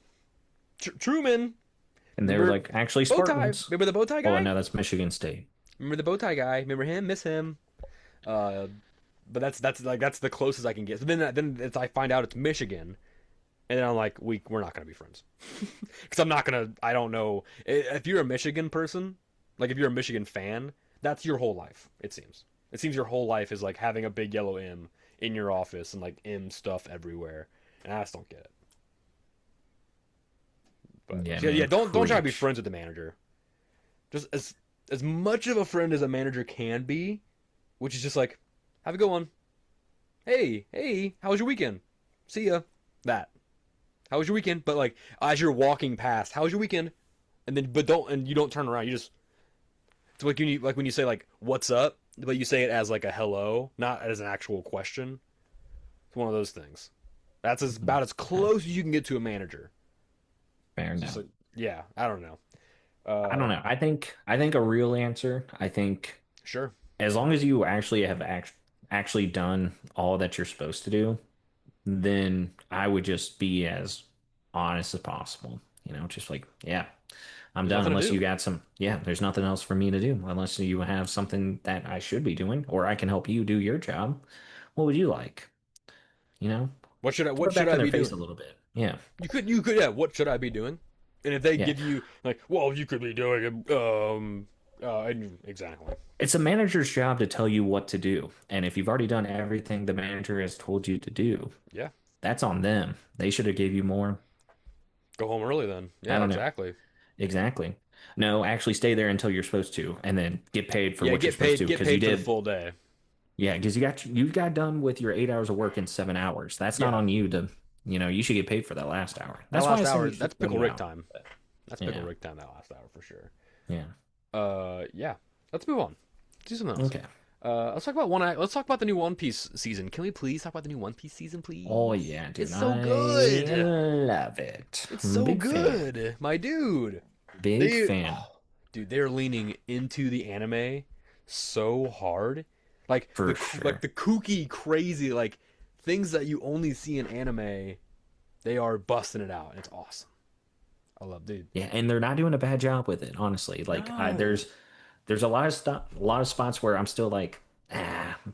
Truman. And they're Remember like, actually, bow tie? Spartans. Remember the bow tie Oh, guy? no, that's Michigan State. Remember the bow tie guy? Remember him? Miss him? Uh, but that's the closest I can get. So then it's, I find out it's Michigan, and then I'm like, we're not gonna be friends, because I'm not gonna. I don't know if you're a Michigan person, like if you're a Michigan fan, that's your whole life. It seems. It seems your whole life is like having a big yellow M in your office and like M stuff everywhere, and I just don't get it. But Yeah, yeah, yeah, man, don't try to be preach. friends with the manager. Just as much of a friend as a manager can be, which is just like, have a good one. Hey, how was your weekend? See ya. That. How was your weekend? But like as you're walking past, how was your weekend? And then you don't turn around. You just it's like when you say like what's up, but you say it as like a hello, not as an actual question. It's one of those things. That's about as Yeah, close as you can get to a manager. fair It's just enough. like yeah, I don't know. I don't know. I think a real answer, I think Sure. as long as you actually have actually done all that you're supposed to do, then I would just be as honest as possible. Just like, yeah, I'm There's done nothing to unless you do. got yeah, there's nothing else for me to do unless you have something that I should be doing or I can help you do your job. What would you like? You know, Throw What it should back I in their be face a doing? little bit. Yeah. You could yeah, what should I be doing? And if they Yeah. give you like, well, you could be doing exactly. It's a manager's job to tell you what to do. And if you've already done everything the manager has told you to do, Yeah. that's on them. They should have gave you more. Go home early then. I Yeah, don't know. exactly. Exactly. No, actually stay there until you're supposed to and then get paid for Yeah, what you're supposed to get because you paid for the did. full day. Yeah, because you got done with your 8 hours of work in 7 hours. That's not Yeah. on you to, you should get paid for that last hour. That That's why I last say hour, you should that's spread pickle it Rick out. time. That's pickle Yeah. Rick time that last hour for sure. Yeah. Yeah. Let's move on. Let's do something else. Okay. Let's talk about the new One Piece season. Can we please talk about the new One Piece season, Oh please? yeah, dude. It's so I good. love it. It's I'm a so big fan. good, my dude. Big They, fan. oh, dude, they're leaning into the anime so hard. Like For sure. the kooky, crazy, like things that you only see in anime. They are busting it out, and it's awesome. I love, dude. Yeah, and they're not doing a bad job with it, honestly. Like No, there's a lot of spots where I'm still like,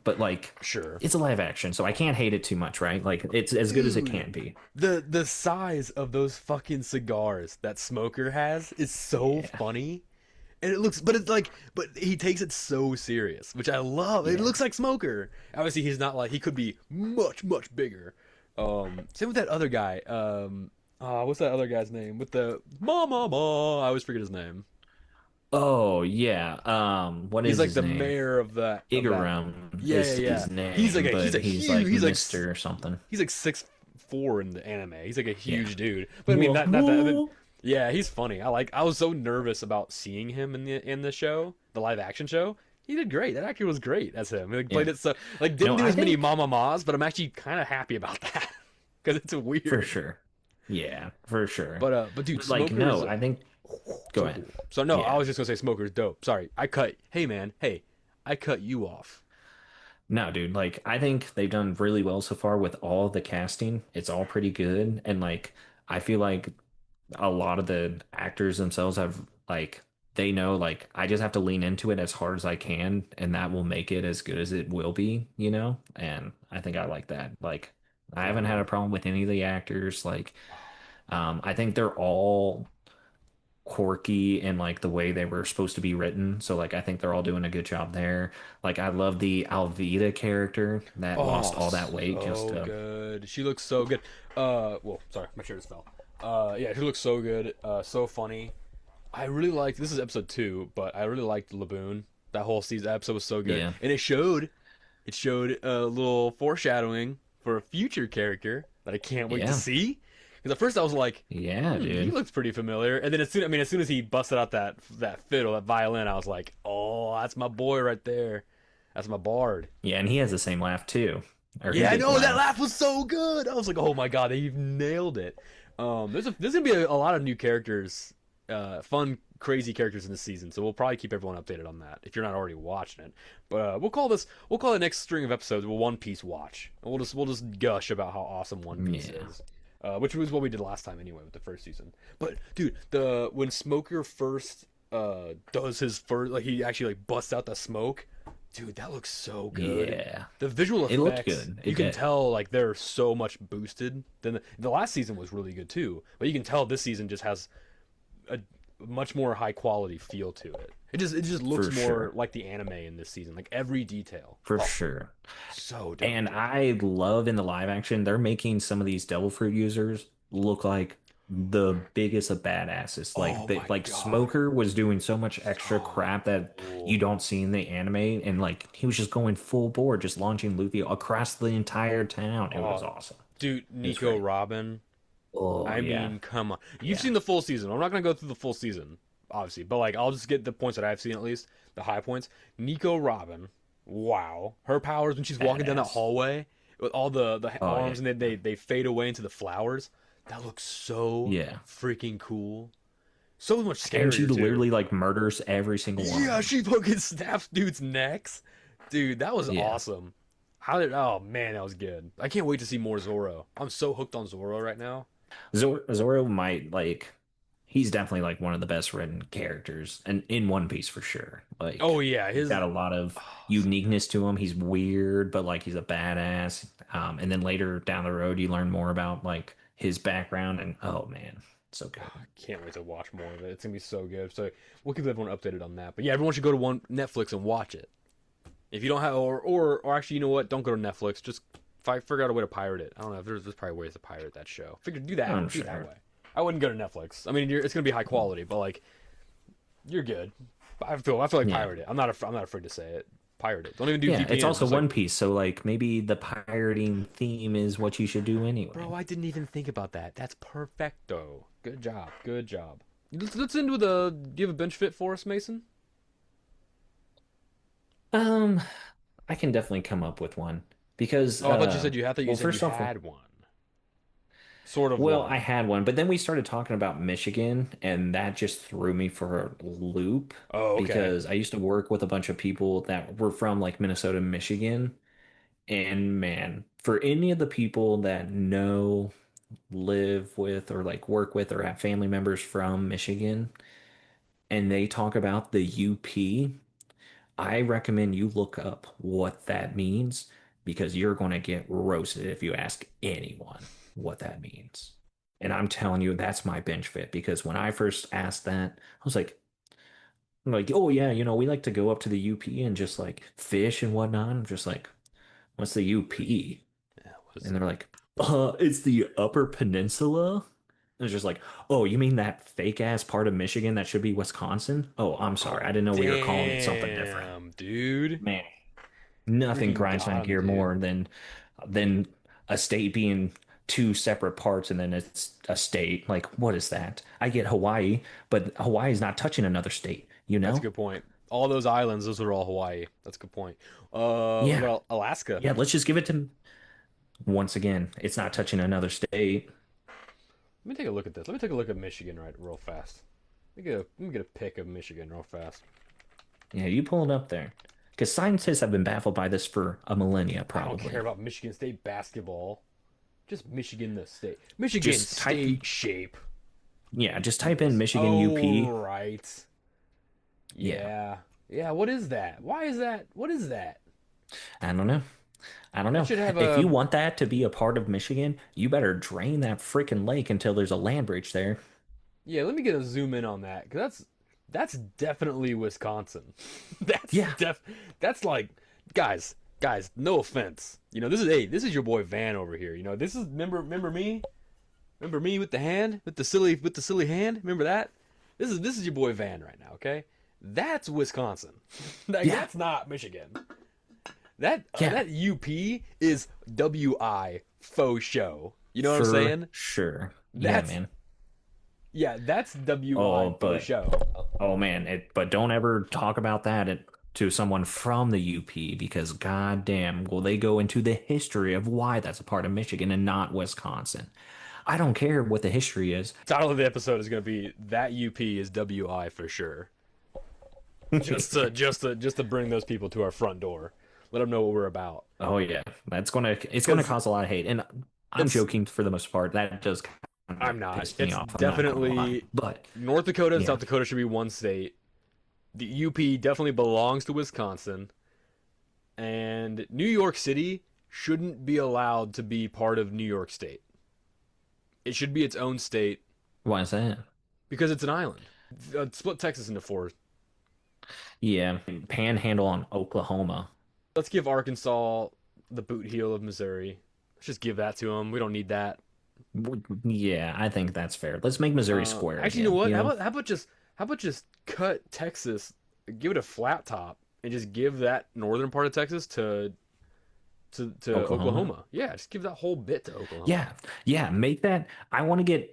but like sure, it's a live action, so I can't hate it too much, right? Like it's as good as it dude. can be. The size of those fucking cigars that Smoker has is so Yeah. funny. and it looks, but it's like, but he takes it so serious, which I love. It Yeah. looks like Smoker. Obviously, he's not like he could be much bigger. Same with that other guy. What's that other guy's name with the ma? I always forget his name. Oh yeah. What He's is like his the name? mayor of that. Igaram Yeah, yeah, is yeah. his He's like name, a he's but a he's huge. like He's like Mister or something. he's like 6'4" in the anime. He's like a Yeah. huge dude. But I mean, Whoa, not that. I mean, whoa. yeah, he's funny. I was so nervous about seeing him in the show, the live action show. He did great. That actor was great as him. He like, played Yeah. it so like didn't No, do I as many think mama mas, but I'm actually kind of happy about that because it's for weird. sure. Yeah, for sure. But dude, But like, Smoker's no, I think go so ahead. cool. So no, I Yeah. was just gonna say Smoker's dope. Sorry, I cut. Hey man, hey, I cut you off. No, dude, like I think they've done really well so far with all the casting. It's all pretty good. And like I feel like a lot of the actors themselves have like they know like I just have to lean into it as hard as I can and that will make it as good as it will be, you know? And I think I like that. Like I haven't had a Definitely. problem with any of the actors. Like I think they're all quirky in like the way they were supposed to be written. So like I think they're all doing a good job there. Like I love the Alvida character that lost Oh, all that weight just so good. She looks so good. Well, sorry, my shirt just fell. Yeah, she looks so good. So funny. I really liked. This is episode 2, but I really liked Laboon. That whole season episode was so good, yeah. and it showed a little foreshadowing for a future character that I can't wait to Yeah. see. Because at first I was like, Yeah, he dude. looks pretty familiar, and then as soon as he busted out that fiddle, that violin, I was like, oh, that's my boy right there. That's my bard. Yeah, and he has the same laugh too. Or he Yeah, I did know that laugh. laugh was so good. I was like, oh my god, they've nailed it. There's gonna be a lot of new characters, fun, crazy characters in this season. So we'll probably keep everyone updated on that if you're not already watching it. But we'll call the next string of episodes a One Piece watch. And we'll just gush about how awesome One Piece Yeah. is. Which was what we did last time anyway with the first season. But dude, the when Smoker first does his first like he actually like busts out the smoke. Dude, that looks so good. Yeah. The visual It looked effects, good. you It can did. tell like they're so much boosted. Then the last season was really good too, but you can tell this season just has a much more high quality feel to it. It just looks For more sure. like the anime in this season, like every detail. For Oh, sure. so dope. And I love in the live action, they're making some of these devil fruit users look like the biggest of badasses. Like Oh they my like god, Smoker was doing so much extra so crap that you cool. don't see in the anime, and like he was just going full board, just launching Luffy across the entire town. It was Oh, awesome. dude, It was Nico great. Robin. Oh I yeah, mean, come on. You've yeah, seen the full season. I'm not gonna go through the full season, obviously, but like I'll just get the points that I've seen at least, the high points. Nico Robin, wow, her powers when she's walking down that badass. hallway with all the Oh yeah, arms and then they fade away into the flowers. That looks so yeah. freaking cool. So much And she scarier too. literally like murders every single one of Yeah, them. she fucking snaps dudes' necks. Dude, that was Yeah. awesome. How did? Oh man, that was good. I can't wait to see more Zoro. I'm so hooked on Zoro right now. Zoro might like he's definitely like one of the best written characters and in One Piece for sure. Oh Like yeah, he's his got a lot of oh, so uniqueness to him. He's weird, but like he's a badass. And then later down the road you learn more about like his background and oh man, so good. I can't wait to watch more of it. It's gonna be so good. So we'll keep everyone updated on that. But yeah, everyone should go to one Netflix and watch it. If you don't have, or actually, you know what? Don't go to Netflix. Just figure out a way to pirate it. I don't know. There's probably ways to pirate that show. Figure do that. I'm Do it that sure. way. I wouldn't go to Netflix. I mean, it's gonna be high quality, but like you're good. I feel like Yeah. pirate it. I'm not afraid to say it. Pirate it. Don't even do Yeah, it's VPNs. also Just like, One Piece, so like maybe the pirating theme is what you should do anyway. bro, I didn't even think about that. That's perfecto. Good job. Good job. Let's end with a. Do you have a bench fit for us, Mason? Um, I can definitely come up with one because Oh, I thought you said you had. I thought you well, said you first off, had one. Sort of well, I one. had one, but then we started talking about Michigan, and that just threw me for a loop Oh, okay. because I used to work with a bunch of people that were from like Minnesota, Michigan, and man, for any of the people that know, live with, or like work with, or have family members from Michigan, and they talk about the UP, I recommend you look up what that means because you're going to get roasted if you ask anyone what that means. And I'm telling you, that's my bench fit because when I first asked that, I was like, like, oh yeah, we like to go up to the UP and just like fish and whatnot. I'm just like, what's the UP? Yeah, what is And it? they're like, it's the Upper Peninsula. And it's just like, oh, you mean that fake ass part of Michigan that should be Wisconsin? Oh, I'm sorry. I Oh, didn't know we were calling it something different. damn, dude. Man, nothing Freaking grinds my got him, gear dude. more than a state being two separate parts and then it's a state. Like, what is that? I get Hawaii, but Hawaii's not touching another state, you That's a know? good point. All those islands, those are all Hawaii. That's a good point. What Yeah. about Alaska? Yeah, let's just give it to once again, it's not touching another state. Let me take a look at this. Let me take a look at Michigan right real fast. Let me get a pic of Michigan real fast. Yeah, you pull it up there. Because scientists have been baffled by this for a millennia, I don't care probably. about Michigan State basketball. Just Michigan the state. Michigan Just type, State shape. yeah, just Give me type in this. Michigan Oh, UP. right. Yeah, Yeah. Yeah, what is that? Why is that? What is that? I don't know. I don't That know. should have If you a. want that to be a part of Michigan, you better drain that freaking lake until there's a land bridge there. Yeah, let me get a zoom in on that cuz that's definitely Wisconsin. That's Yeah, def that's like guys, no offense. This is your boy Van over here. This is remember me? Remember me with the hand? With the silly hand? Remember that? This is your boy Van right now, okay? That's Wisconsin. Like yeah, that's not Michigan. That yeah, that UP is WI faux show. You know what I'm for saying? sure. Yeah, That's man. that's WI Oh, faux but show. oh man, but don't ever talk about that to someone from the UP because goddamn, will they go into the history of why that's a part of Michigan and not Wisconsin? I don't care what the history is. Title of the episode is gonna be that UP is WI for sure. Just to bring those people to our front door. Let them know what we're about. Oh yeah, it's gonna Because cause a lot of hate, and I'm it's joking for the most part. That does kind I'm of not. piss me It's off. I'm not gonna lie, definitely but North Dakota and yeah, South Dakota should be one state. The UP definitely belongs to Wisconsin, and New York City shouldn't be allowed to be part of New York State. It should be its own state why is that? because it's an island. Split Texas into four. Yeah, Panhandle on Oklahoma. Let's give Arkansas the boot heel of Missouri. Let's just give that to them. We don't need that. Yeah, I think that's fair. Let's make Missouri square Actually, you know again. what? How about just cut Texas, give it a flat top, and just give that northern part of Texas to Oklahoma. Oklahoma. Yeah, just give that whole bit to Oklahoma. Yeah, yeah, make that. I want to get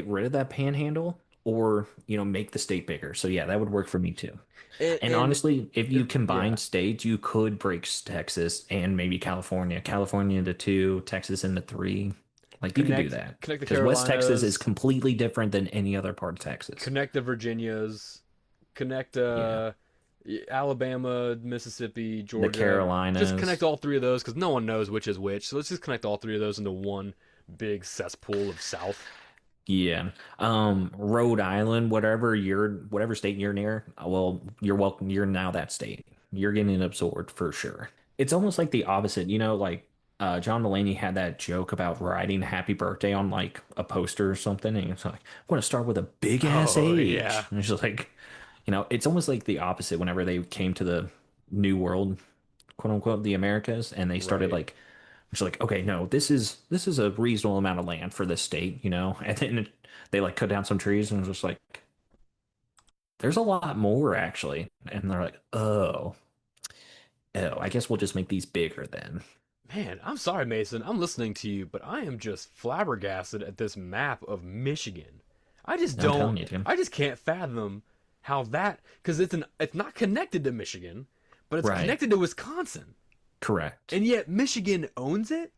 rid of that Panhandle, or make the state bigger. So yeah, that would work for me too. And And honestly, if you combine yeah, states, you could break Texas and maybe California into two, Texas into three. Like you could do connect that connect the because West Texas is Carolinas, completely different than any other part of Texas. connect the Virginias, connect Yeah, Alabama, Mississippi, the Georgia. Just connect Carolinas. all three of those because no one knows which is which. So let's just connect all three of those into one big cesspool of South. Yeah. Rhode Island, whatever state you're near, well, you're welcome. You're now that state. You're getting absorbed for sure. It's almost like the opposite, like John Mulaney had that joke about writing happy birthday on like a poster or something, and it's like, I'm gonna start with a big ass Oh H. yeah, And it's just like, it's almost like the opposite whenever they came to the new world, quote unquote, the Americas, and they started right. like it's like, okay, no, this is a reasonable amount of land for this state. And then they like cut down some trees and it was just like, there's a lot more actually. And they're like, oh, I guess we'll just make these bigger then. Man, I'm sorry, Mason. I'm listening to you, but I am just flabbergasted at this map of Michigan. I just I'm don't. telling you, Tim. I just can't fathom how that because it's not connected to Michigan, but it's Right. connected to Wisconsin, Correct. and yet Michigan owns it.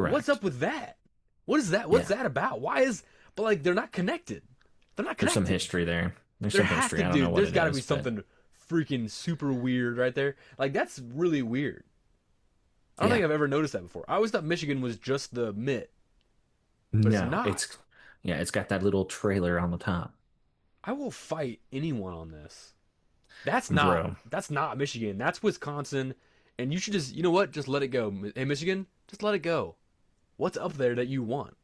What's Correct. up with that? What is that? What's Yeah. that about? Why is but like they're not connected. They're not There's some connected. history there. There's There some has history. to I don't know do. what There's it got to be is, but something freaking super weird right there. Like that's really weird. I don't yeah. think I've ever noticed that before. I always thought Michigan was just the mitt, but it's No, not. it's got that little trailer on the top. I will fight anyone on this. That's not Bro. that's not Michigan. That's Wisconsin, and you should just you know what? Just let it go. Hey Michigan, just let it go. What's up there that you want?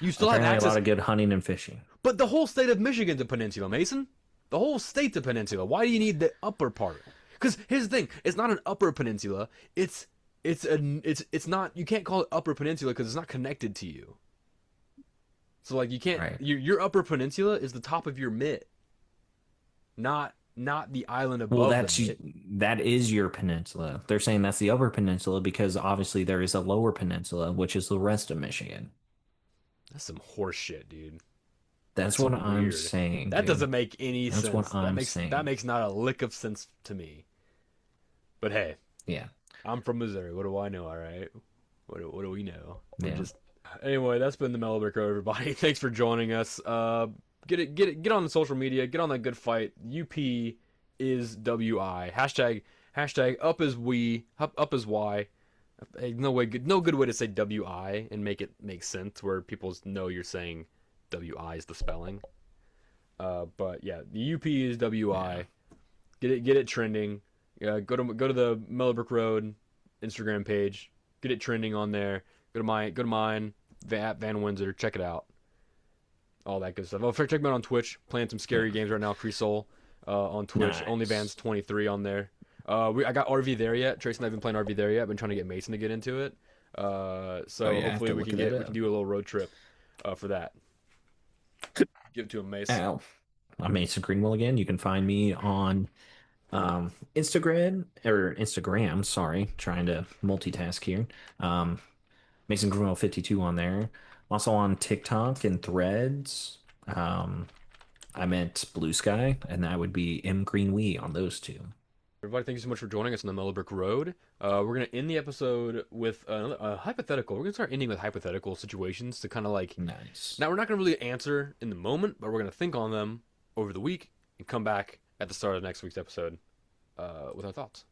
You still have Apparently a lot access, of good hunting and fishing. but the whole state of Michigan's a peninsula, Mason. The whole state's a peninsula. Why do you need the upper part? Because here's the thing: it's not an upper peninsula. It's not. You can't call it upper peninsula because it's not connected to you. So like you can't. Right. Your upper peninsula is the top of your mitt, not the island Well, above the mitt. that is your peninsula. They're saying that's the upper peninsula because obviously there is a lower peninsula, which is the rest of Michigan. That's some horse shit, dude. That's That's what some I'm weird. saying, That dude. doesn't make any That's sense. what I'm That saying. makes not a lick of sense to me. But hey, Yeah. I'm from Missouri. What do I know? All right. What do we know? We're Yeah. just anyway. That's been the Mellow Brick Road, everybody. Thanks for joining us. Get on the social media. Get on that good fight. UP is WI. Hashtag up is we. Up is Y. Hey, no good way to say WI and make it make sense where people know you're saying WI is the spelling. But yeah, the UP is Yeah. WI. Get it trending. Go to the Mellow Brick Road Instagram page. Get it trending on there. Go to mine. The app Van Windsor. Check it out. All that good stuff. Oh, check me out on Twitch. Playing some Yeah. scary games right now. Creasol on Twitch. Nice. OnlyVans23 on there. I got RV there yet. Trace and I've been playing RV there yet. I've been trying to get Mason to get into it. Oh So yeah, I have hopefully to look at that we can up. do a little road trip for that. Give it to him, Mace. Ow. I'm Mason Greenwell again. You can find me on Instagram, sorry, trying to multitask here. Um, Mason Greenwell 52 on there. I'm also on TikTok and Threads. I meant Blue Sky, and that would be M Green Wee on those two. Everybody, thank you so much for joining us on the Mellow Brick Road. We're gonna end the episode with a hypothetical. We're gonna start ending with hypothetical situations to kind of like. Nice. Now we're not gonna really answer in the moment, but we're gonna think on them over the week and come back at the start of next week's episode with our thoughts,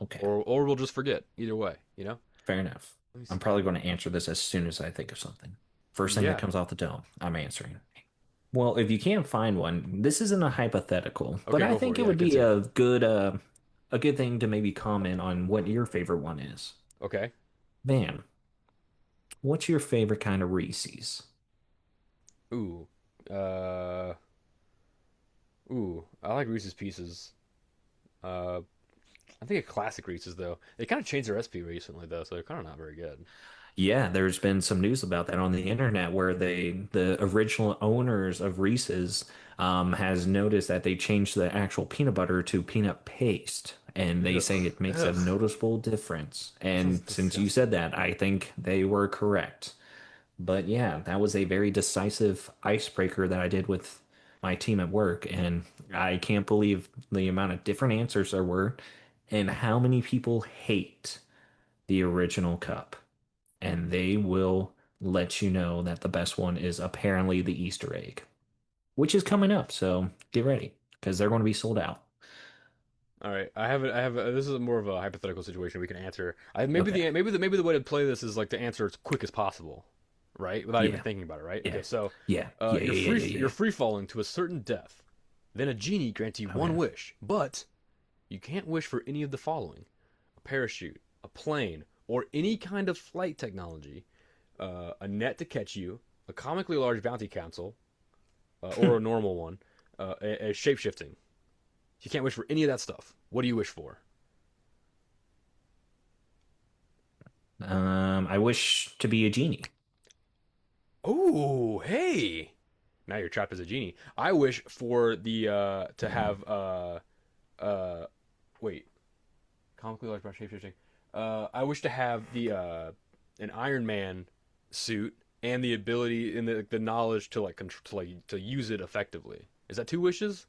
Okay, or we'll just forget. Either way, you know. fair enough. Let me I'm see. probably going to answer this as soon as I think of something. First thing that Yeah. comes off the dome, I'm answering. Well, if you can't find one, this isn't a hypothetical, but Okay, I go for think it. it Yeah, would good be too. a good thing to maybe comment on what your favorite one is. Okay. Van, what's your favorite kind of Reese's? Ooh. Uh. Ooh. I like Reese's Pieces. Uh. I think a classic Reese's though. They kind of changed their recipe recently though, so they're kind of not very good. Yeah, there's been some news about that on the internet where the original owners of Reese's has noticed that they changed the actual peanut butter to peanut paste, and they say Ugh. it makes a Ugh. noticeable difference. That sounds And since you said disgusting. that, I think they were correct. But yeah, that was a very decisive icebreaker that I did with my team at work, and I can't believe the amount of different answers there were and how many people hate the original cup, and they will let you know that the best one is apparently the Easter egg, which is coming up. So get ready because they're going to be sold out. All right, I have. This is more of a hypothetical situation we can answer. Okay. Maybe the way to play this is like to answer as quick as possible, right? Without even Yeah. thinking about it, right? Yeah. Okay, so Yeah. Yeah. Yeah. Yeah. Yeah. you're Yeah. free falling to a certain death. Then a genie grants you one Okay. wish, but you can't wish for any of the following: a parachute, a plane, or any kind of flight technology, a net to catch you, a comically large bounty council, or a normal one, a shape shifting. You can't wish for any of that stuff. What do you wish for? I wish to be a genie. Oh, hey! Now you're trapped as a genie. I wish for the to Mm. have uh wait, comically large brown shapeshifting. I wish to have the an Iron Man suit and the ability and the knowledge to like to use it effectively. Is that two wishes?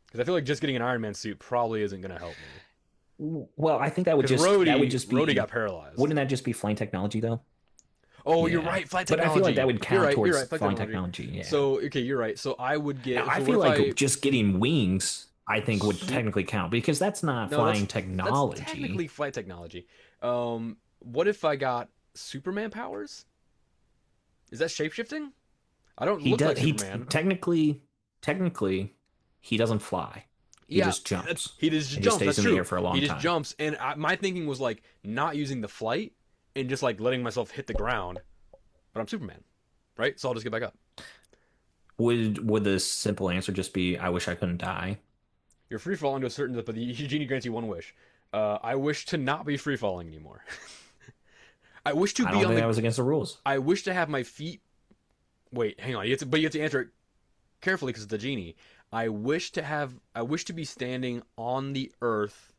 Because I feel like just getting an Iron Man suit probably isn't gonna help me. Well, I think Because that would just Rhodey got be paralyzed. wouldn't that just be flying technology though? Oh, you're Yeah. right. Flight But I feel like that technology. would count You're towards right. Flight flying technology. technology. Yeah. So okay, you're right. So I would Now, get. I So what feel if I? like just getting wings, I think would Sw- technically count because that's not no, flying that's technology. technically flight technology. What if I got Superman powers? Is that shapeshifting? I don't He look does like Superman. technically he doesn't fly. He Yeah, just jumps he just and just jumps. stays That's in the true. air for a He long just time. jumps, and my thinking was like not using the flight and just like letting myself hit the ground. But I'm Superman, right? So I'll just get back up. Would the simple answer just be, I wish I couldn't die? You're free falling to a certain depth, but the genie grants you one wish. I wish to not be free falling anymore. I wish to I be don't on think that the. was against the rules. I wish to have my feet. Wait, hang on. But you have to answer it carefully because it's the genie. I wish to have. I wish to be standing on the earth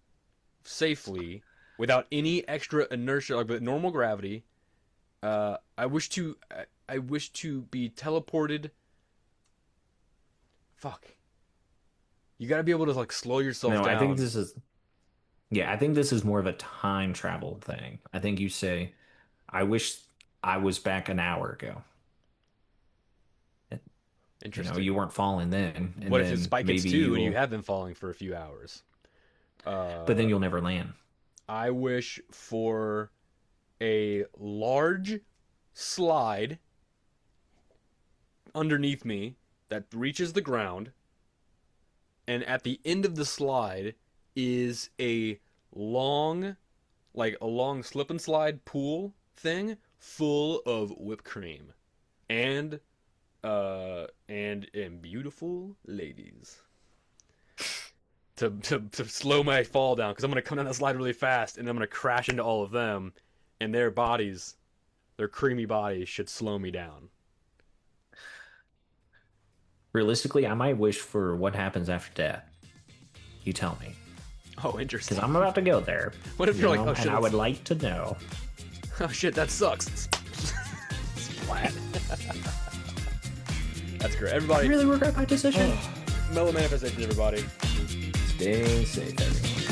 safely without any extra inertia, like with normal gravity. I wish to. I wish to be teleported. Fuck. You got to be able to like slow yourself No, I think down. this is yeah, I think this is more of a time travel thing. I think you say, I wish I was back an hour ago. You know, Interesting. you weren't falling then, and What if then Spike hits maybe two you and you will, have been falling for a few hours? but then Uh, you'll never land. I wish for a large slide underneath me that reaches the ground, and at the end of the slide is a long, like a long slip and slide pool thing full of whipped cream and and beautiful ladies to slow my fall down because I'm gonna come down that slide really fast and I'm gonna crash into all of them, and their bodies, their creamy bodies, should slow me down. Realistically, I might wish for what happens after death. You tell me, Oh, because interesting. I'm about to go there, What if you you're like, know, oh and shit, I would that's, like to know. oh shit, that sucks. Splat. That's great. I Everybody, really regret my decision. mellow manifestation, everybody. Stay safe, everyone.